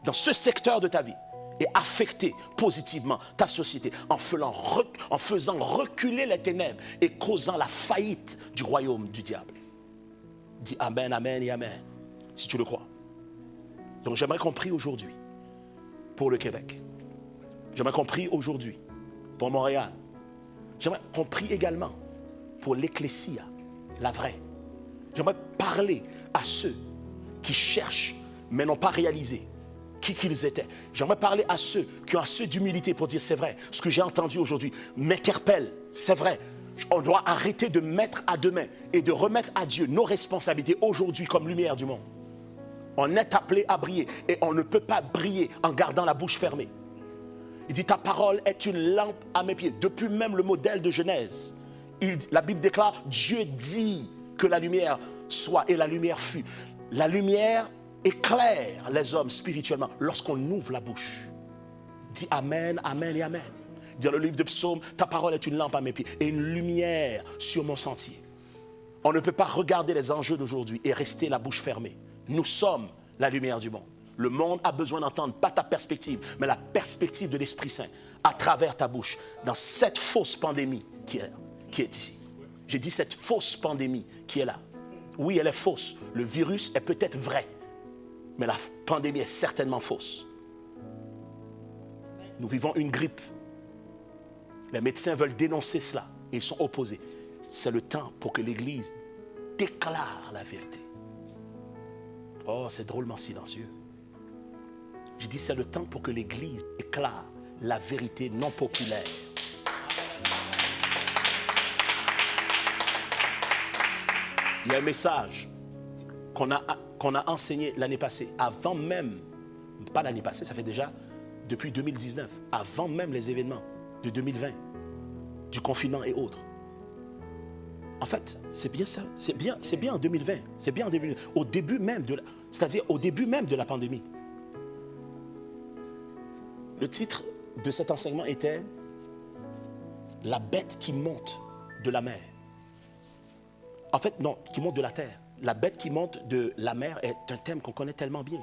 dans ce secteur de ta vie et affecter positivement ta société en faisant reculer les ténèbres et causant la faillite du royaume du diable. Dis Amen, Amen et Amen, si tu le crois. Donc j'aimerais qu'on prie aujourd'hui pour le Québec. J'aimerais qu'on prie aujourd'hui pour Montréal. J'aimerais qu'on prie également pour l'Ecclésia, la vraie. J'aimerais parler à ceux qui cherchent mais n'ont pas réalisé qui qu'ils étaient. J'aimerais parler à ceux qui ont assez d'humilité pour dire c'est vrai, ce que j'ai entendu aujourd'hui m'interpelle, c'est vrai. On doit arrêter de mettre à demain et de remettre à Dieu nos responsabilités aujourd'hui comme lumière du monde. On est appelé à briller et on ne peut pas briller en gardant la bouche fermée. Il dit ta parole est une lampe à mes pieds. Depuis même le modèle de Genèse, la Bible déclare Dieu dit que la lumière soit et la lumière fut. La lumière éclaire les hommes spirituellement lorsqu'on ouvre la bouche. Dis Amen, Amen et Amen. Dans le livre de Psaume, ta parole est une lampe à mes pieds et une lumière sur mon sentier. On ne peut pas regarder les enjeux d'aujourd'hui et rester la bouche fermée. Nous sommes la lumière du monde. Le monde a besoin d'entendre, pas ta perspective, mais la perspective de l'Esprit Saint à travers ta bouche, dans cette fausse pandémie qui est ici. J'ai dit cette fausse pandémie qui est là. Oui, elle est fausse. Le virus est peut-être vrai, mais la pandémie est certainement fausse. Nous vivons une grippe. Les médecins veulent dénoncer cela et ils sont opposés. C'est le temps pour que l'Église déclare la vérité. Oh, c'est drôlement silencieux. Je dis c'est le temps pour que l'Église déclare la vérité non populaire. Il y a un message qu'on a enseigné l'année passée, avant même, pas l'année passée, ça fait déjà depuis 2019, avant même les événements de 2020, du confinement et autres. En fait, c'est bien ça, c'est bien en 2020, c'est bien en 2020, au début même c'est-à-dire au début même de la pandémie. Le titre de cet enseignement était « La bête qui monte de la mer ». En fait, non, qui monte de la terre. La bête qui monte de la mer est un thème qu'on connaît tellement bien.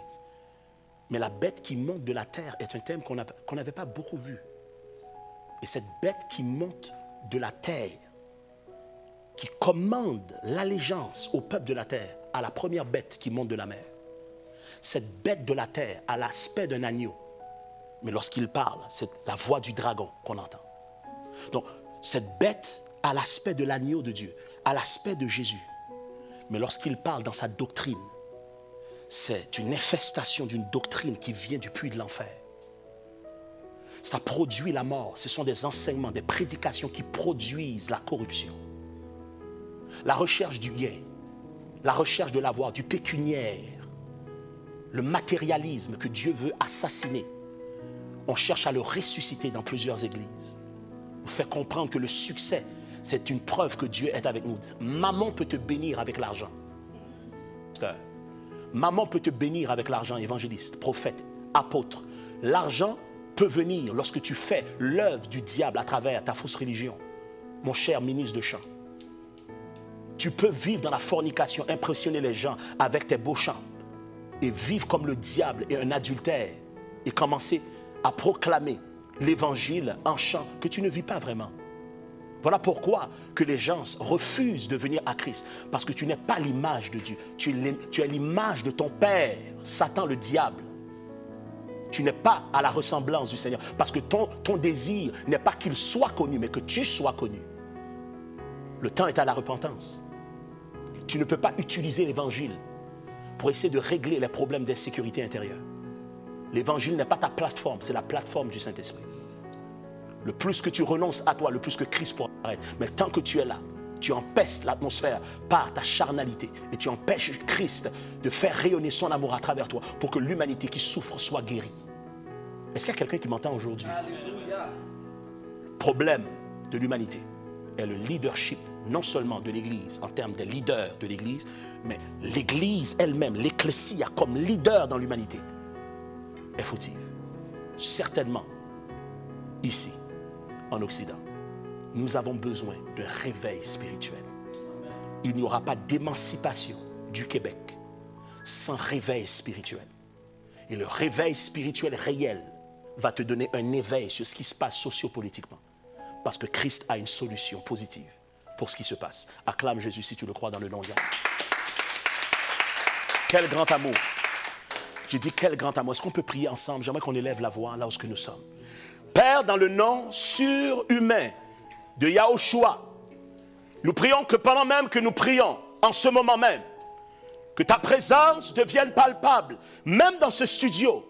Mais la bête qui monte de la terre est un thème qu'on n'avait pas beaucoup vu. Et cette bête qui monte de la terre qui commande l'allégeance au peuple de la terre, à la première bête qui monte de la mer. Cette bête de la terre a l'aspect d'un agneau. Mais lorsqu'il parle, c'est la voix du dragon qu'on entend. Donc, cette bête a l'aspect de l'agneau de Dieu, a l'aspect de Jésus. Mais lorsqu'il parle dans sa doctrine, c'est une infestation d'une doctrine qui vient du puits de l'enfer. Ça produit la mort. Ce sont des enseignements, des prédications qui produisent la corruption. La recherche du gain, la recherche de l'avoir, du pécuniaire, le matérialisme que Dieu veut assassiner. On cherche à le ressusciter dans plusieurs églises. Vous faire comprendre que le succès, c'est une preuve que Dieu est avec nous. Maman peut te bénir avec l'argent. Maman peut te bénir avec l'argent, évangéliste, prophète, apôtre. L'argent peut venir lorsque tu fais l'œuvre du diable à travers ta fausse religion. Mon cher ministre de chant, tu peux vivre dans la fornication, impressionner les gens avec tes beaux chants et vivre comme le diable et un adultère et commencer à proclamer l'évangile en chant que tu ne vis pas vraiment. Voilà pourquoi que les gens refusent de venir à Christ, parce que tu n'es pas l'image de Dieu, tu es l'image de ton père, Satan le diable. Tu n'es pas à la ressemblance du Seigneur, parce que ton désir n'est pas qu'il soit connu, mais que tu sois connu. Le temps est à la repentance. Tu ne peux pas utiliser l'évangile pour essayer de régler les problèmes d'insécurité intérieure. L'évangile n'est pas ta plateforme, c'est la plateforme du Saint-Esprit. Le plus que tu renonces à toi, le plus que Christ pourra apparaître. Mais tant que tu es là, tu empêches l'atmosphère par ta charnalité et tu empêches Christ de faire rayonner son amour à travers toi pour que l'humanité qui souffre soit guérie. Est-ce qu'il y a quelqu'un qui m'entend aujourd'hui? Le problème de l'humanité est le leadership, non seulement de l'Église, en termes des leaders de l'Église, mais l'Église elle-même, l'Ecclésia comme leader dans l'humanité, est fautive. Certainement, ici, en Occident, nous avons besoin d'un réveil spirituel. Il n'y aura pas d'émancipation du Québec sans réveil spirituel. Et le réveil spirituel réel va te donner un éveil sur ce qui se passe sociopolitiquement. Parce que Christ a une solution positive pour ce qui se passe. Acclame Jésus si tu le crois dans le nom de Dieu. Quel grand amour. J'ai dit quel grand amour. Est-ce qu'on peut prier ensemble? J'aimerais qu'on élève la voix là où nous sommes. Père, dans le nom surhumain de Yahushua, nous prions que pendant même que nous prions, en ce moment même, que ta présence devienne palpable, même dans ce studio,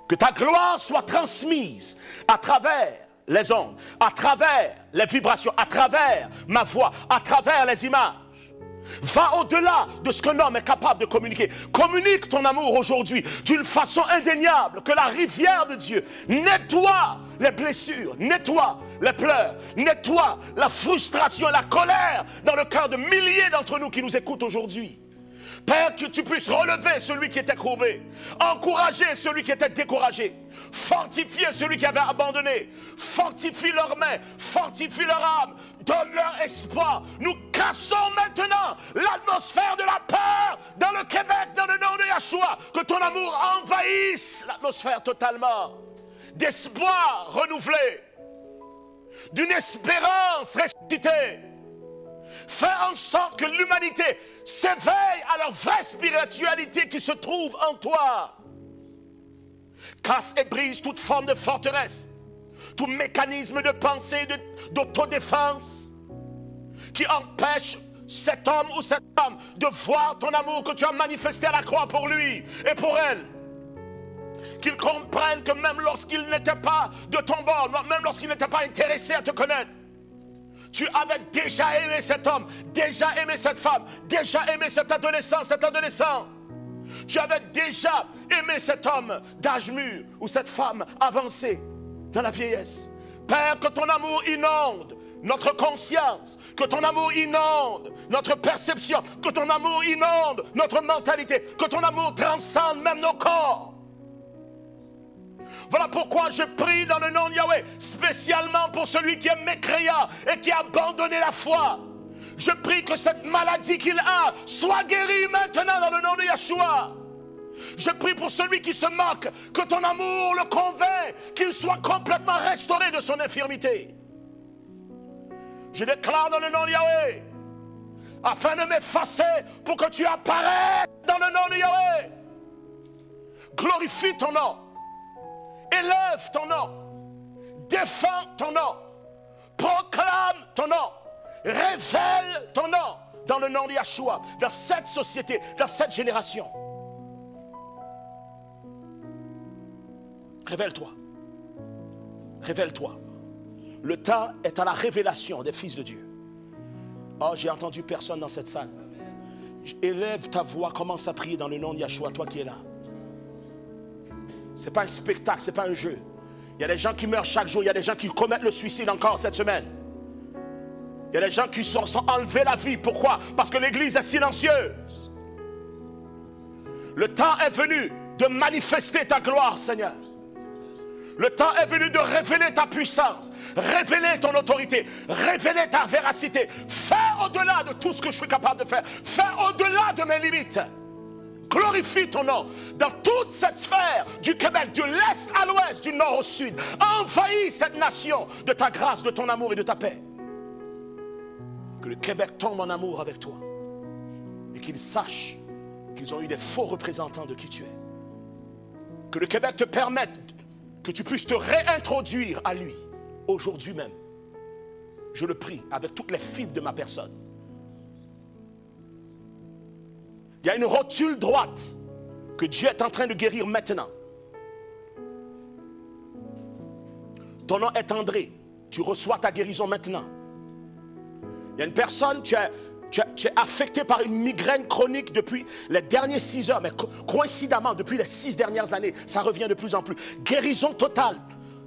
que ta gloire soit transmise à travers les ondes, à travers les vibrations, à travers ma voix, à travers les images. Va au-delà de ce qu'un homme est capable de communiquer. Communique ton amour aujourd'hui d'une façon indéniable, que la rivière de Dieu nettoie les blessures, nettoie les pleurs, nettoie la frustration et la colère dans le cœur de milliers d'entre nous qui nous écoutent aujourd'hui. Père, que tu puisses relever celui qui était courbé, encourager celui qui était découragé, fortifier celui qui avait abandonné, fortifie leurs mains, fortifie leur âme, donne-leur espoir. Nous cassons maintenant l'atmosphère de la peur dans le Québec, dans le nom de Yahshua. Que ton amour envahisse l'atmosphère totalement, d'espoir renouvelé, d'une espérance ressuscitée. Fais en sorte que l'humanité s'éveille à leur vraie spiritualité qui se trouve en toi. Casse et brise toute forme de forteresse, tout mécanisme de pensée, d'autodéfense qui empêche cet homme ou cette femme de voir ton amour que tu as manifesté à la croix pour lui et pour elle. Qu'ils comprennent que même lorsqu'ils n'étaient pas de ton bord, même lorsqu'ils n'étaient pas intéressés à te connaître, tu avais déjà aimé cet homme, déjà aimé cette femme, déjà aimé cet adolescent, cet adolescent. Tu avais déjà aimé cet homme d'âge mûr ou cette femme avancée dans la vieillesse. Père, que ton amour inonde notre conscience, que ton amour inonde notre perception, que ton amour inonde notre mentalité, que ton amour transcende même nos corps. Voilà pourquoi je prie dans le nom de Yahweh, spécialement pour celui qui est mécréant et qui a abandonné la foi. Je prie que cette maladie qu'il a soit guérie maintenant dans le nom de Yahshua. Je prie pour celui qui se moque, que ton amour le convainc, qu'il soit complètement restauré de son infirmité. Je déclare dans le nom de Yahweh afin de m'effacer pour que tu apparaisses dans le nom de Yahweh. Glorifie ton nom. Élève ton nom. Défends ton nom. Proclame ton nom. Révèle ton nom dans le nom de Yahshua, dans cette société, dans cette génération. Révèle-toi. Révèle-toi. Le temps est à la révélation des fils de Dieu. Oh, j'ai entendu personne dans cette salle. Élève ta voix, commence à prier dans le nom de Yahshua, toi qui es là. Ce n'est pas un spectacle, ce n'est pas un jeu. Il y a des gens qui meurent chaque jour, il y a des gens qui commettent le suicide encore cette semaine. Il y a des gens qui sont enlevés la vie. Pourquoi? Parce que l'Église est silencieuse. Le temps est venu de manifester ta gloire, Seigneur. Le temps est venu de révéler ta puissance, révéler ton autorité, révéler ta véracité. Fais au-delà de tout ce que je suis capable de faire. Fais au-delà de mes limites. Glorifie ton nom dans toute cette sphère du Québec, de l'Est à l'Ouest, du Nord au Sud. Envahis cette nation de ta grâce, de ton amour et de ta paix. Que le Québec tombe en amour avec toi et qu'ils sachent qu'ils ont eu des faux représentants de qui tu es. Que le Québec te permette que tu puisses te réintroduire à lui aujourd'hui même. Je le prie avec toutes les fibres de ma personne. Il y a une rotule droite que Dieu est en train de guérir maintenant. Ton nom est André. Tu reçois ta guérison maintenant. Il y a une personne, tu es affecté par une migraine chronique depuis les derniers 6 heures, mais coïncidemment, depuis les 6 dernières années, ça revient de plus en plus. Guérison totale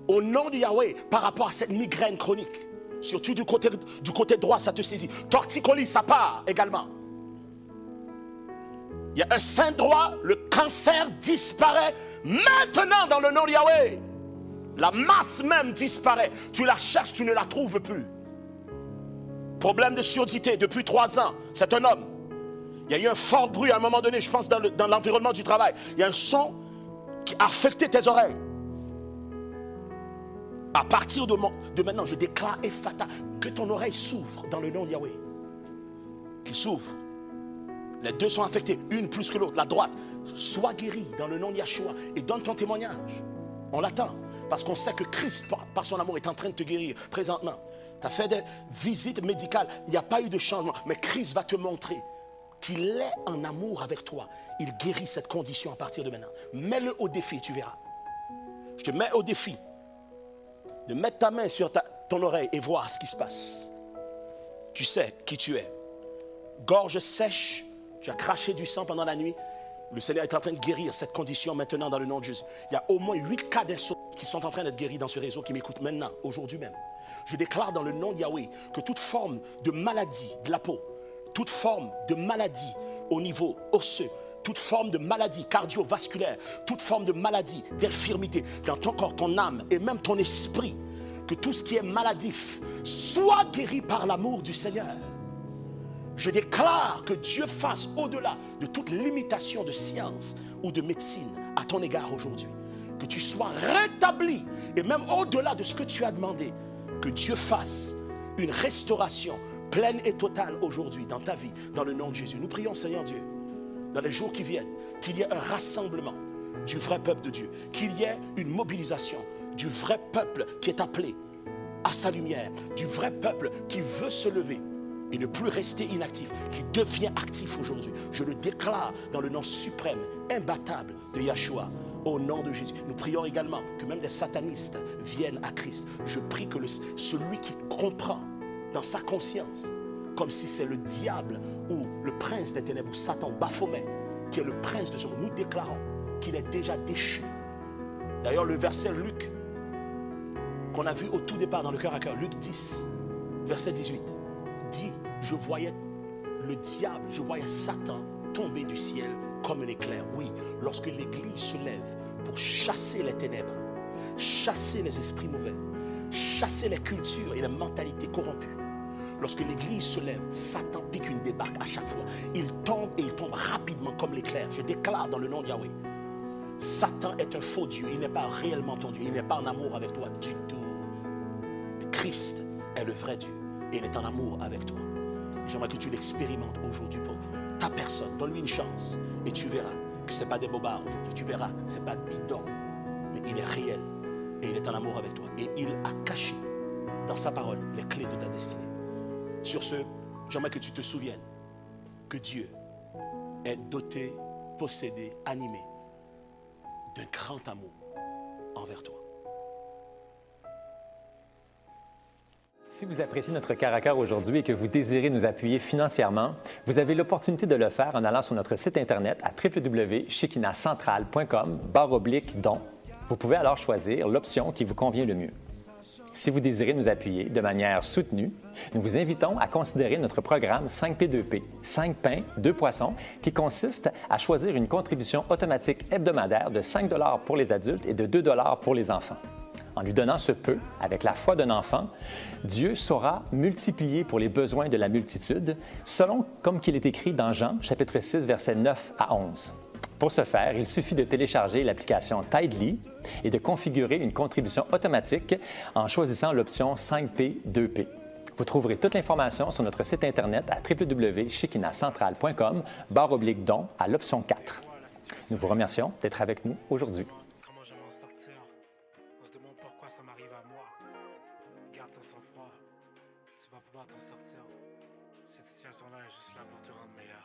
au nom de Yahweh par rapport à cette migraine chronique. Surtout du côté droit, ça te saisit. Torticolis, ça part également. Il y a un sein droit, le cancer disparaît maintenant dans le nom de Yahweh. La masse même disparaît. Tu la cherches, tu ne la trouves plus. Problème de surdité depuis 3 ans, c'est un homme. Il y a eu un fort bruit à un moment donné, je pense dans l'environnement du travail. Il y a un son qui a affecté tes oreilles. À partir de maintenant, je déclare Ephata, que ton oreille s'ouvre dans le nom de Yahweh. Qu'il s'ouvre. Les deux sont affectés, une plus que l'autre, la droite. Sois guéri dans le nom de Yahshua et donne ton témoignage. On l'attend parce qu'on sait que Christ, par son amour, est en train de te guérir présentement. Tu as fait des visites médicales, il n'y a pas eu de changement, mais Christ va te montrer qu'il est en amour avec toi. Il guérit cette condition à partir de maintenant. Mets-le au défi, tu verras. Je te mets au défi de mettre ta main sur ton oreille et voir ce qui se passe. Tu sais qui tu es. Gorge sèche, tu as craché du sang pendant la nuit. Le Seigneur est en train de guérir cette condition maintenant dans le nom de Jésus. Il y a au moins 8 cas d'insomnie qui sont en train d'être guéris dans ce réseau qui m'écoutent maintenant, aujourd'hui même. Je déclare dans le nom de Yahweh que toute forme de maladie de la peau, toute forme de maladie au niveau osseux, toute forme de maladie cardiovasculaire, toute forme de maladie, d'infirmité dans ton corps, ton âme et même ton esprit, que tout ce qui est maladif soit guéri par l'amour du Seigneur. Je déclare que Dieu fasse au-delà de toute limitation de science ou de médecine à ton égard aujourd'hui. Que tu sois rétabli et même au-delà de ce que tu as demandé, que Dieu fasse une restauration pleine et totale aujourd'hui dans ta vie, dans le nom de Jésus. Nous prions, Seigneur Dieu, dans les jours qui viennent, qu'il y ait un rassemblement du vrai peuple de Dieu, qu'il y ait une mobilisation du vrai peuple qui est appelé à sa lumière, du vrai peuple qui veut se lever et ne plus rester inactif, qui devient actif aujourd'hui. Je le déclare dans le nom suprême, imbattable de Yahshua, au nom de Jésus. Nous prions également que même des satanistes viennent à Christ. Je prie que celui qui comprend dans sa conscience, comme si c'est le diable ou le prince des ténèbres, ou Satan, Baphomet, qui est le prince de ce monde, nous déclarons qu'il est déjà déchu. D'ailleurs, le verset Luc, qu'on a vu au tout départ dans le cœur à cœur, Luc 10, verset 18, dit, je voyais le diable, je voyais Satan tomber du ciel comme un éclair. Oui, lorsque l'Église se lève pour chasser les ténèbres, chasser les esprits mauvais, chasser les cultures et les mentalités corrompues. Lorsque l'Église se lève, Satan pique une débarque à chaque fois. Il tombe et il tombe rapidement comme l'éclair. Je déclare dans le nom de Yahweh, Satan est un faux Dieu. Il n'est pas réellement ton Dieu. Il n'est pas en amour avec toi du tout. Christ est le vrai Dieu et il est en amour avec toi. J'aimerais que tu l'expérimentes aujourd'hui pour ta personne. Donne-lui une chance et tu verras que ce n'est pas des bobards aujourd'hui. Tu verras, ce n'est pas bidon, mais il est réel et il est en amour avec toi. Et il a caché dans sa parole les clés de ta destinée. Sur ce, j'aimerais que tu te souviennes que Dieu est doté, possédé, animé d'un grand amour envers toi.
Si vous appréciez notre cœur à cœur aujourd'hui et que vous désirez nous appuyer financièrement, vous avez l'opportunité de le faire en allant sur notre site Internet à www.shekinahcentral.com/don. Vous pouvez alors choisir l'option qui vous convient le mieux. Si vous désirez nous appuyer de manière soutenue, nous vous invitons à considérer notre programme 5P2P, 5 pains, 2 poissons, qui consiste à choisir une contribution automatique hebdomadaire de 5 $ pour les adultes et de 2 $ pour les enfants. En lui donnant ce peu, avec la foi d'un enfant, Dieu saura multiplier pour les besoins de la multitude, selon comme qu'il est écrit dans Jean, chapitre 6, versets 9 à 11. Pour ce faire, il suffit de télécharger l'application Tidely et de configurer une contribution automatique en choisissant l'option 5P2P. Vous trouverez toute l'information sur notre site Internet à www.shekinahcentral.com/don à l'option 4. Nous vous remercions d'être avec nous aujourd'hui.
Comment je vais m'en sortir? On se demande pourquoi ça m'arrive à moi. Garde ton sang-froid. Tu vas pouvoir t'en sortir. Cette situation-là est juste là pour te rendre meilleur.